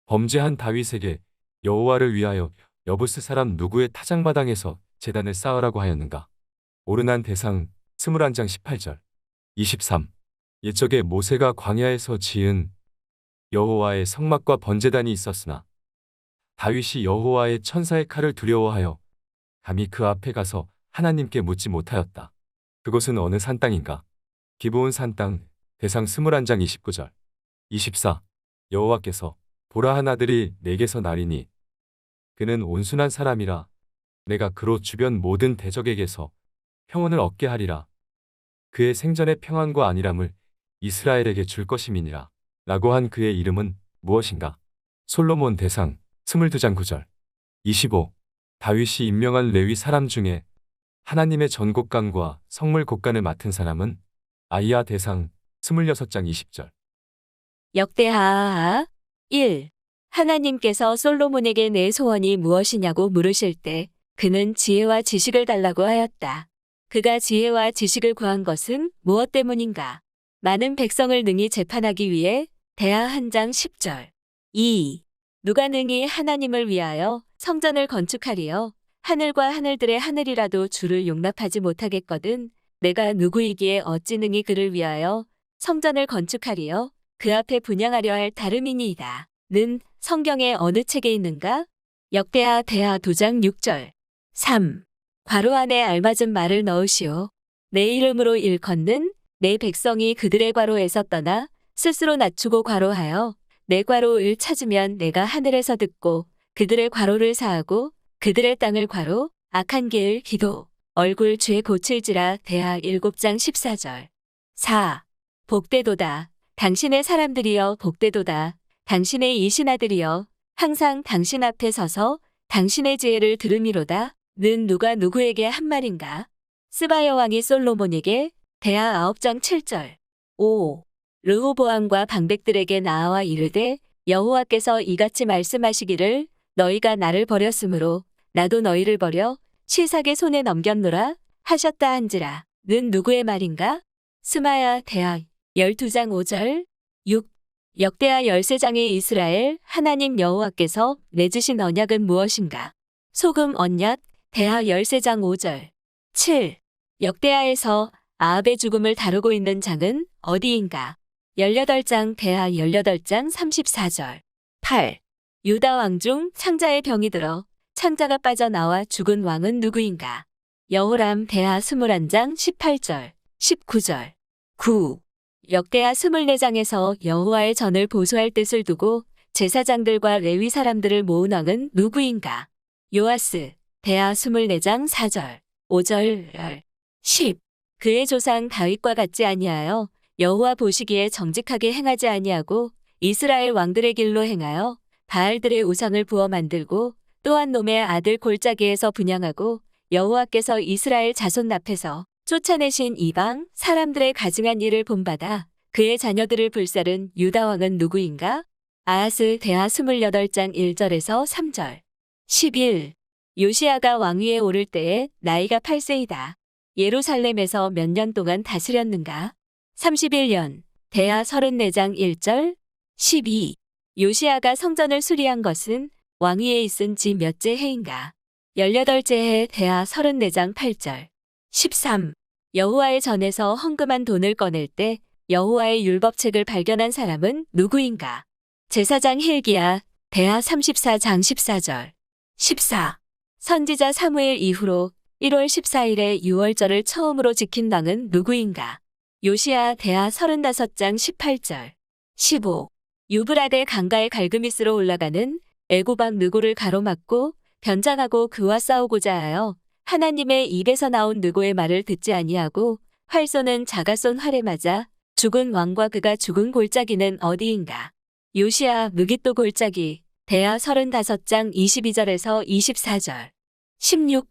범죄한 다윗에게 여호와를 위하여 여부스 사람 누구의 타작마당에서 제단을 쌓으라고 하였는가? 오르난 대상 21장 18절. 23. 옛적에 모세가 광야에서 지은 여호와의 성막과 번제단이 있었으나 다윗이 여호와의 천사의 칼을 두려워하여 감히 그 앞에 가서 하나님께 묻지 못하였다. 그곳은 어느 산 땅인가? 기브온 산 땅. 대상 21장 29절. 24. 여호와께서 보라 한 아들이 내게서 나리니 그는 온순한 사람이라 내가 그로 주변 모든 대적에게서 평온을 얻게 하리라. 그의 생전의 평안과 안일함을 이스라엘에게 줄 것임이니라. 라고 한 그의 이름은 무엇인가? 솔로몬 대상 22장 9절. 25. 다윗이 임명한 레위 사람 중에 하나님의 전곡간과 성물 곡간을 맡은 사람은 아이야 대상 26장 20절.
역대하하 1. 하나님께서 솔로몬에게 내 소원이 무엇이냐고 물으실 때 그는 지혜와 지식을 달라고 하였다. 그가 지혜와 지식을 구한 것은 무엇 때문인가? 많은 백성을 능히 재판하기 위해. 대하 한 장 10절. 2. 누가 능히 하나님을 위하여 성전을 건축하리요? 하늘과 하늘들의 하늘이라도 주를 용납하지 못하겠거든. 내가 누구이기에 어찌 능히 그를 위하여 성전을 건축하리요? 그 앞에 분향하려 할 다름이니이다. 는 성경에 어느 책에 있는가? 역대하 대하 2장 6절. 3. 괄호 안에 알맞은 말을 넣으시오. 내 이름으로 일컫는 내 백성이 그들의 괄호에서 떠나 스스로 낮추고 괄호하여 내 괄호를 찾으면 내가 하늘에서 듣고 그들의 괄호를 사하고 그들의 땅을 괄호 악한 길 기도 얼굴 죄 고칠지라. 대하 7장 14절. 4. 복되도다. 당신의 사람들이여 복되도다. 당신의 이 신하들이여 항상 당신 앞에 서서 당신의 지혜를 들으미로다. 는 누가 누구에게 한 말인가? 스바야 왕이 솔로몬에게. 대하 9장 7절. 5. 르호보암과 방백들에게 나아와 이르되 여호와께서 이같이 말씀하시기를 너희가 나를 버렸으므로 나도 너희를 버려 시삭의 손에 넘겼노라 하셨다 한지라. 는 누구의 말인가? 스마야. 대하 12장 5절. 6. 역대하 13장의 이스라엘 하나님 여호와께서 맺으신 언약은 무엇인가? 소금 언약. 대하 13장 5절. 7. 역대하에서 아합의 죽음을 다루고 있는 장은 어디인가? 18장. 대하 18장 34절. 8. 유다 왕 중 창자의 병이 들어 창자가 빠져나와 죽은 왕은 누구인가? 여호람. 대하 21장 18절, 19절. 9. 역대하 24장에서 여호와의 전을 보수할 뜻을 두고 제사장들과 레위 사람들을 모은 왕은 누구인가? 요아스. 대하 24장 4절, 5절. 10. 그의 조상 다윗과 같지 아니하여 여호와 보시기에 정직하게 행하지 아니하고 이스라엘 왕들의 길로 행하여 바알들의 우상을 부어 만들고 또한 놈의 아들 골짜기에서 분향하고 여호와께서 이스라엘 자손 앞에서 쫓아내신 이방 사람들의 가증한 일을 본받아 그의 자녀들을 불살은 유다 왕은 누구인가? 아하스. 대하 28장 1절에서 3절. 11. 요시야가 왕위에 오를 때에 나이가 8세이다. 예루살렘에서 몇 년 동안 다스렸는가? 31년. 대하 34장 1절. 12. 요시야가 성전을 수리한 것은 왕위에 있은 지 몇째 해인가? 18째 해. 대하 34장 8절. 13. 여호와의 전에서 헌금한 돈을 꺼낼 때 여호와의 율법책을 발견한 사람은 누구인가? 제사장 hil기야. 대하 34장 14절. 14. 선지자 사무엘 이후로 1월 14일에 유월절을 처음으로 지킨 왕은 누구인가? 요시야. 대하 35장 18절. 15. 유브라데 강가의 갈그미스로 올라가는 애굽왕 느고를 가로막고 변장하고 그와 싸우고자 하여 하나님의 입에서 나온 느고의 말을 듣지 아니하고 활 쏘는 자가 쏜 활에 맞아 죽은 왕과 그가 죽은 골짜기는 어디인가? 요시야. 무깃도 골짜기. 대하 35장 22절에서 24절. 16.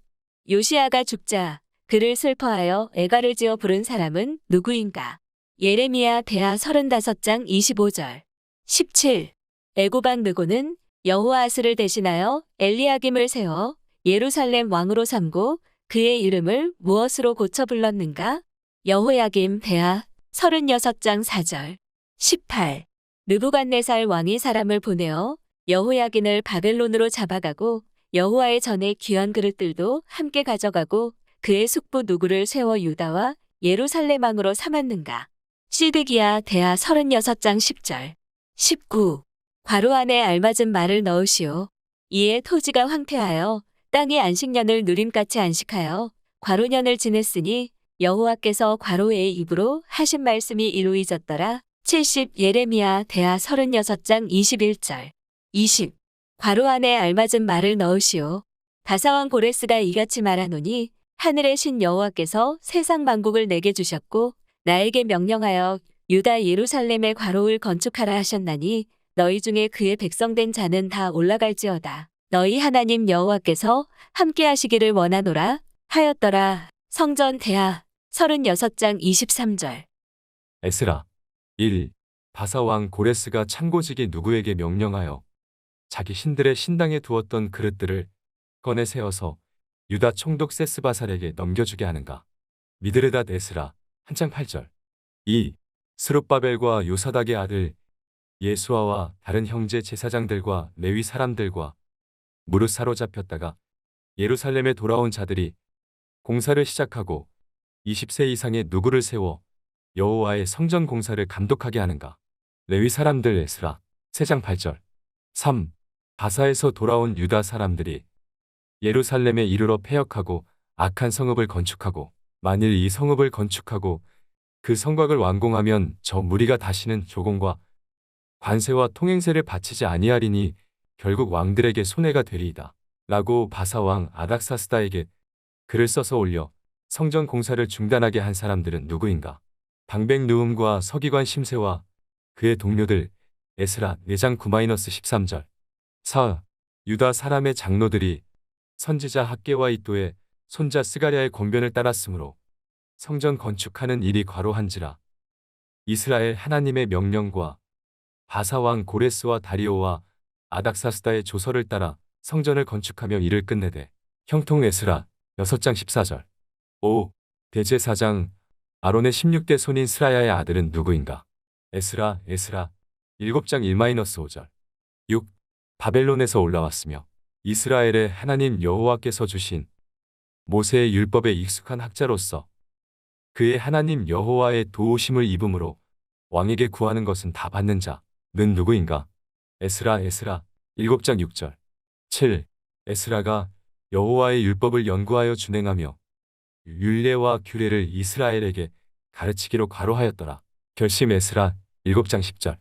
요시야가 죽자 그를 슬퍼하여 애가를 지어 부른 사람은 누구인가? 예레미야. 대하 35장 25절. 17. 애굽왕 느고는 여호아스를 대신하여 엘리야김을 세워 예루살렘 왕으로 삼고 그의 이름을 무엇으로 고쳐 불렀는가? 여호야김. 대하 36장 4절. 18. 느부갓네살 왕이 사람을 보내어 여호야긴을 바벨론으로 잡아가고 여호와의 전에 귀한 그릇들도 함께 가져가고 그의 숙부 누구를 세워 유다와 예루살렘 왕으로 삼았는가? 시드기야. 대하 36장 10절. 19. 괄호 안에 알맞은 말을 넣으시오. 이에 토지가 황폐하여 땅이 안식년을 누림같이 안식하여 괄호년을 지냈으니 여호와께서 괄호의 입으로 하신 말씀이 이루어졌더라. 70. 예레미야. 대하 36장 21절. 20. 괄호 안에 알맞은 말을 넣으시오. 바사왕 고레스가 이같이 말하노니 하늘의 신 여호와께서 세상 만국을 내게 주셨고 나에게 명령하여 유다 예루살렘의 괄호를 건축하라 하셨나니 너희 중에 그의 백성된 자는 다 올라갈지어다. 너희 하나님 여호와께서 함께 하시기를 원하노라 하였더라. 성전. 대하 36장 23절.
에스라. 1. 바사 왕 고레스가 창고지기 누구에게 명령하여 자기 신들의 신당에 두었던 그릇들을 꺼내 세워서 유다 총독 세스바살에게 넘겨주게 하는가. 미드르닷 에스라 한장 8절. 2. 스룹바벨과 요사닥의 아들 예수아와 다른 형제 제사장들과 레위 사람들과 무릇 사로잡혔다가 예루살렘에 돌아온 자들이 공사를 시작하고 20세 이상의 누구를 세워 여호와의 성전 공사를 감독하게 하는가. 레위 사람들 에스라 세장 8절. 3. 바사에서 돌아온 유다 사람들이 예루살렘에 이르러 패역하고 악한 성읍을 건축하고 만일 이 성읍을 건축하고 그 성곽을 완공하면 저 무리가 다시는 조공과 관세와 통행세를 바치지 아니하리니 결국 왕들에게 손해가 되리이다. 라고 바사왕 아닥사스다에게 글을 써서 올려 성전 공사를 중단하게 한 사람들은 누구인가. 방백 느움과 서기관 심세와 그의 동료들 에스라 4장 9-13절. 4. 유다 사람의 장로들이 선지자 학개와 이또의 손자 스가랴의 권변을 따랐으므로 성전 건축하는 일이 과로한지라. 이스라엘 하나님의 명령과 바사왕 고레스와 다리오와 아닥사스다의 조서를 따라 성전을 건축하며 일을 끝내되 형통 에스라 6장 14절. 5. 대제사장 아론의 16대 손인 스라야의 아들은 누구인가. 에스라 7장 1-5절. 6. 바벨론에서 올라왔으며 이스라엘의 하나님 여호와께서 주신 모세의 율법에 익숙한 학자로서 그의 하나님 여호와의 도우심을 입음으로 왕에게 구하는 것은 다 받는 자는 누구인가. 에스라 7장 6절. 7. 에스라가 여호와의 율법을 연구하여 준행하며 율례와 규례를 이스라엘에게 가르치기로 과로하였더라. 결심 에스라 7장 10절.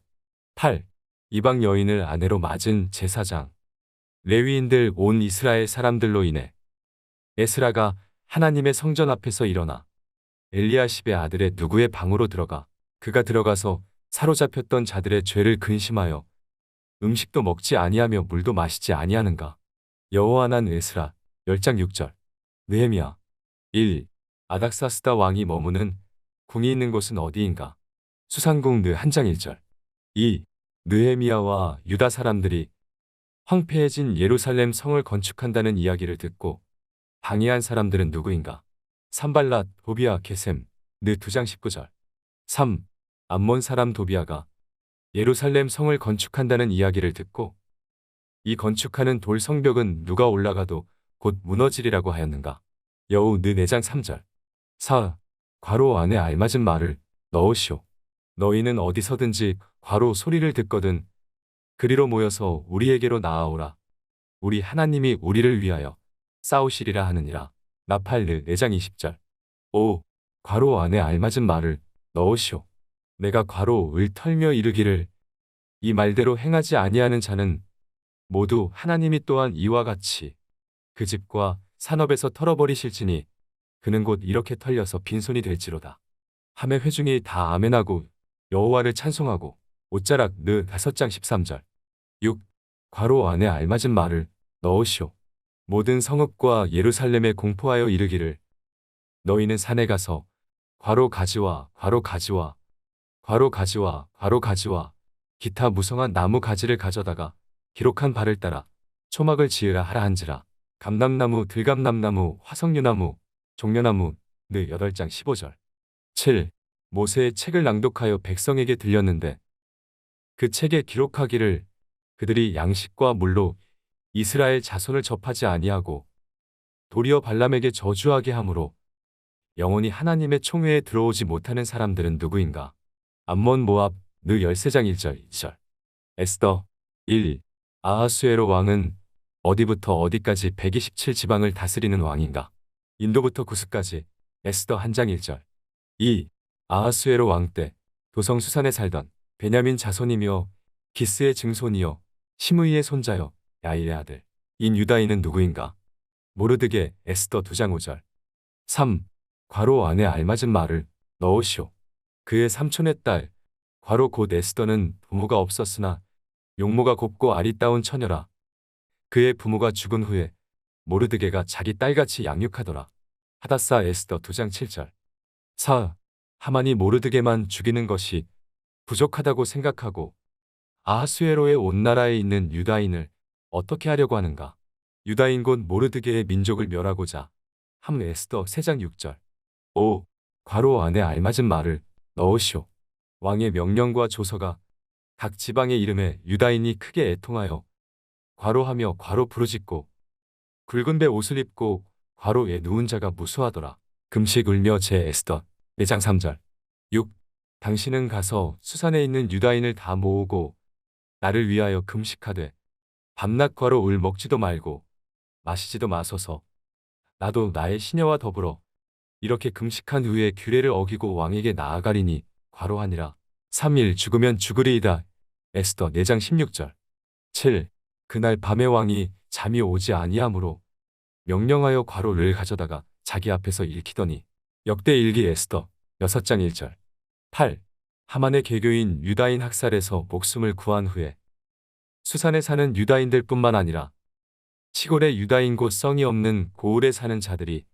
8. 이방 여인을 아내로 맞은 제사장 레위인들 온 이스라엘 사람들로 인해 에스라가 하나님의 성전 앞에서 일어나 엘리야십의 아들의 누구의 방으로 들어가 그가 들어가서 사로잡혔던 자들의 죄를 근심하여 음식도 먹지 아니하며 물도 마시지 아니하는가. 여호와 난 에스라 10장 6절. 느헤미야 1. 아닥사스다 왕이 머무는 궁이 있는 곳은 어디인가. 수상궁 느 1장 1절. 2. 느헤미야와 유다 사람들이 황폐해진 예루살렘 성을 건축한다는 이야기를 듣고 방해한 사람들은 누구인가. 산발랏 도비아 게셈 느 2장 19절. 3. 암몬 사람 도비아가 예루살렘 성을 건축한다는 이야기를 듣고 이 건축하는 돌 성벽은 누가 올라가도 곧 무너지리라고 하였는가. 여우 느 4장 3절. 4. 괄호 안에 알맞은 말을 넣으시오. 너희는 어디서든지 괄호 소리를 듣거든 그리로 모여서 우리에게로 나아오라. 우리 하나님이 우리를 위하여 싸우시리라 하느니라. 나팔 느 4장 20절. 5. 괄호 안에 알맞은 말을 넣으시오. 내가 괄호을 털며 이르기를 이 말대로 행하지 아니하는 자는 모두 하나님이 또한 이와 같이 그 집과 산업에서 털어버리실지니 그는 곧 이렇게 털려서 빈손이 될지로다. 함의 회중이 다 아멘하고 여호와를 찬송하고 옷자락 느 5장 13절. 6. 괄호 안에 알맞은 말을 넣으시오. 모든 성읍과 예루살렘에 공포하여 이르기를 너희는 산에 가서 괄호 가지와 괄호 가지와 괄호 가지와 괄호 가지와 기타 무성한 나무 가지를 가져다가 기록한 바를 따라 초막을 지으라 하라 한지라. 감람나무 들감람나무 화석류나무 종려나무 느 8장 15절. 7. 모세의 책을 낭독하여 백성에게 들렸는데 그 책에 기록하기를 그들이 양식과 물로 이스라엘 자손을 접하지 아니하고 도리어 발람에게 저주하게 하므로 영원히 하나님의 총회에 들어오지 못하는 사람들은 누구인가. 암몬 모압 느 13장 1절 2절. 에스더 1. 아하수에로 왕은 어디부터 어디까지 127지방을 다스리는 왕인가. 인도부터 구스까지. 에스더 1장 1절. 2. 아하수에로 왕 때 도성 수산에 살던 베냐민 자손이며 기스의 증손이요 시므이의 손자요 야일의 아들 인 유다인은 누구인가. 모르드게 에스더 2장 5절. 3. 괄호 안에 알맞은 말을 넣으시오. 그의 삼촌의 딸 괄호 곧 에스더는 부모가 없었으나 용모가 곱고 아리따운 처녀라. 그의 부모가 죽은 후에 모르드게가 자기 딸같이 양육하더라. 하다사 에스더 2장 7절. 4. 하만이 모르드게만 죽이는 것이 부족하다고 생각하고 아하수에로의 온 나라에 있는 유다인을 어떻게 하려고 하는가? 유다인 곧 모르드게의 민족을 멸하고자 함 에스더 3장 6절. 5. 괄호 안에 알맞은 말을 넣으시오. 왕의 명령과 조서가 각 지방의 이름에 유다인이 크게 애통하여 괄호하며 괄호 부르짖고 굵은 배 옷을 입고 괄호에 누운 자가 무수하더라. 금식 울며 제 에스더 4장 3절. 6. 당신은 가서 수산에 있는 유다인을 다 모으고 나를 위하여 금식하되 밤낮 괄호 울 먹지도 말고 마시지도 마소서. 나도 나의 시녀와 더불어 이렇게 금식한 후에 규례를 어기고 왕에게 나아가리니 괄호하니라. 3일 죽으면 죽으리이다. 에스더 4장 16절. 7. 그날 밤에 왕이 잠이 오지 아니하므로 명령하여 괄호를 가져다가 자기 앞에서 읽히더니 역대 일기 에스더 6장 1절. 8. 하만의 개교인 유다인 학살에서 목숨을 구한 후에 수산에 사는 유다인들 뿐만 아니라 시골의 유다인 곧 성이 없는 고을에 사는 자들이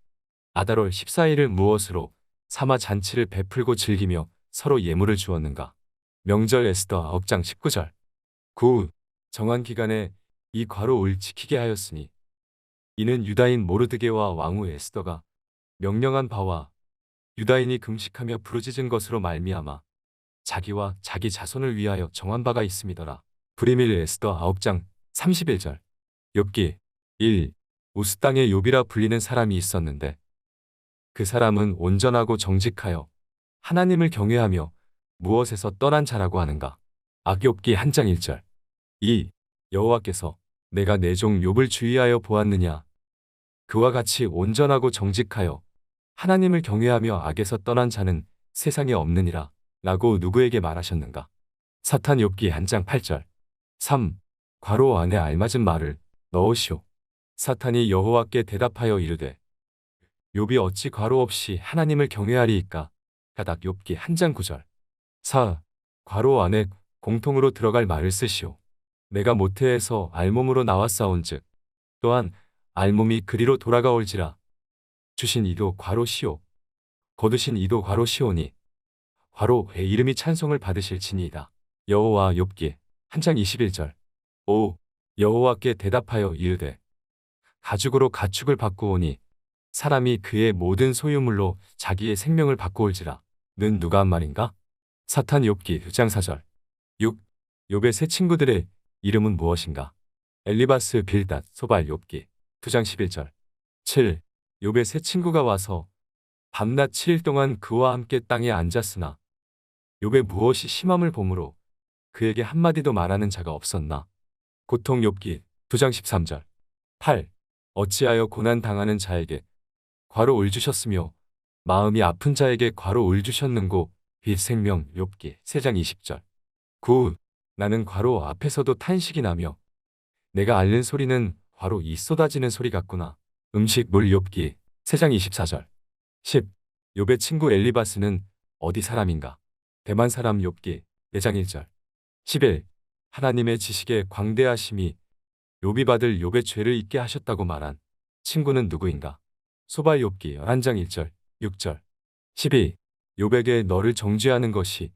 아달월 14일을 무엇으로 삼아 잔치를 베풀고 즐기며 서로 예물을 주었는가. 명절 에스더 9장 19절. 9. 정한 기간에 이 괄호을 지키게 하였으니 이는 유다인 모르드게와 왕후 에스더가 명령한 바와 유다인이 금식하며 부르짖은 것으로 말미암아 자기와 자기 자손을 위하여 정한 바가 있음이더라. 브리밀 에스더 9장 31절. 욥기 1. 우스 땅의 욥이라 불리는 사람이 있었는데 그 사람은 온전하고 정직하여 하나님을 경외하며 무엇에서 떠난 자라고 하는가. 악욥기 1장 1절. 2. 여호와께서 내가 내 종 욥을 주의하여 보았느냐. 그와 같이 온전하고 정직하여 하나님을 경외하며 악에서 떠난 자는 세상에 없느니라 라고 누구에게 말하셨는가. 사탄 욥기 1장 8절. 3. 괄호 안에 알맞은 말을 넣으시오. 사탄이 여호와께 대답하여 이르되 욥이 어찌 괄호 없이 하나님을 경외하리이까. 가닥 욥기 1장 9절. 4. 괄호 안에 공통으로 들어갈 말을 쓰시오. 내가 모태에서 알몸으로 나왔사온즉 또한 알몸이 그리로 돌아가올지라. 주신 이도 괄호시오. 거두신 이도 괄호시오니 괄호의 이름이 찬송을 받으실지니이다. 여호와 욥기 1장 21절. 5. 여호와께 대답하여 이르되 가죽으로 가축을 바꾸오니 사람이 그의 모든 소유물로 자기의 생명을 바꾸올지라. 는 누가 한 말인가? 사탄 욥기 2장 4절. 6. 욥의 세 친구들의 이름은 무엇인가? 엘리바스 빌닷 소발 욥기 2장 11절. 7. 욥의 세 친구가 와서 밤낮 7일 동안 그와 함께 땅에 앉았으나 욥의 무엇이 심함을 보므로 그에게 한마디도 말하는 자가 없었나. 고통 욥기 2장 13절. 8. 어찌하여 고난 당하는 자에게 괄호 을 주셨으며 마음이 아픈 자에게 괄호 을 주셨는고. 빛 생명 욥기 3장 20절. 9. 나는 괄호 앞에서도 탄식이 나며 내가 앓는 소리는 괄호 이 쏟아지는 소리 같구나. 음식 물 욥기 3장 24절. 10. 욥의 친구 엘리바스는 어디 사람인가? 대만 사람 욥기 4장 1절. 11. 하나님의 지식에 광대하심이 욥이 받을 욥의 죄를 잊게 하셨다고 말한 친구는 누구인가? 소발 욥기 11장 1절, 6절. 12. 욥에게 너를 정죄하는 것이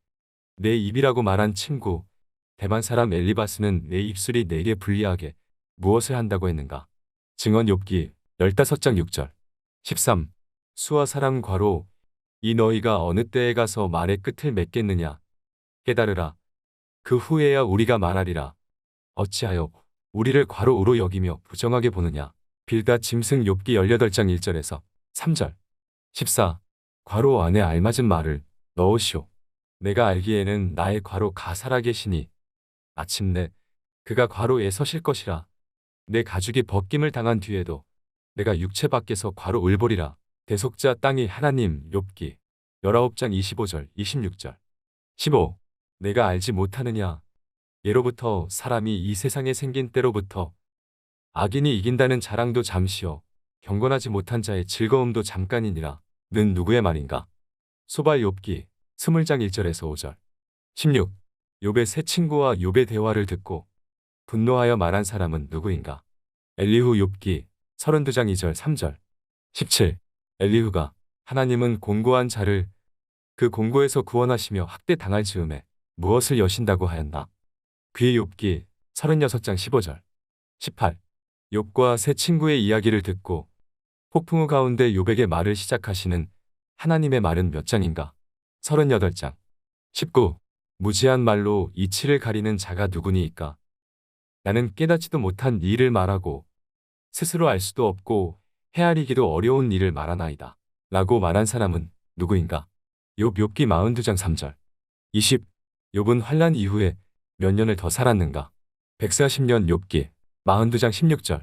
내 입이라고 말한 친구 대만 사람 엘리바스는 내 입술이 내게 불리하게 무엇을 한다고 했는가? 증언 욥기 15장 6절. 13. 수와 사람 괄호 이 너희가 어느 때에 가서 말의 끝을 맺겠느냐? 깨달으라. 그 후에야 우리가 말하리라. 어찌하여 우리를 괄호으로 여기며 부정하게 보느냐? 빌닷 짐승 욥기 18장 1절에서 3절. 14. 괄호 안에 알맞은 말을 넣으시오. 내가 알기에는 나의 괄호 가살아 계시니 마침내 그가 괄호에 서실 것이라. 내 가죽이 벗김을 당한 뒤에도 내가 육체 밖에서 괄호 을보리라. 대속자 땅이 하나님 욥기 19장 25절 26절. 15. 내가 알지 못하느냐? 예로부터 사람이 이 세상에 생긴 때로부터 악인이 이긴다는 자랑도 잠시요 경건하지 못한 자의 즐거움도 잠깐이니라. 는 누구의 말인가? 소발 욥기 20장 1절에서 5절. 16. 욥의 세 친구와 욥의 대화를 듣고 분노하여 말한 사람은 누구인가? 엘리후 욥기 32장 2절 3절. 17. 엘리후가 하나님은 공고한 자를 그 공고에서 구원하시며 학대 당할 즈음에 무엇을 여신다고 하였나? 귀 욥기 36장 15절. 18. 욥과 세 친구의 이야기를 듣고 폭풍 후 가운데 욥에게 말을 시작하시는 하나님의 말은 몇 장인가? 38장. 19. 무지한 말로 이치를 가리는 자가 누구니이까? 나는 깨닫지도 못한 일을 말하고 스스로 알 수도 없고 헤아리기도 어려운 일을 말하나이다. 라고 말한 사람은 누구인가? 욥기 42장 3절. 20. 욥은 환난 이후에 몇 년을 더 살았는가? 140년 욥기 42장 16절.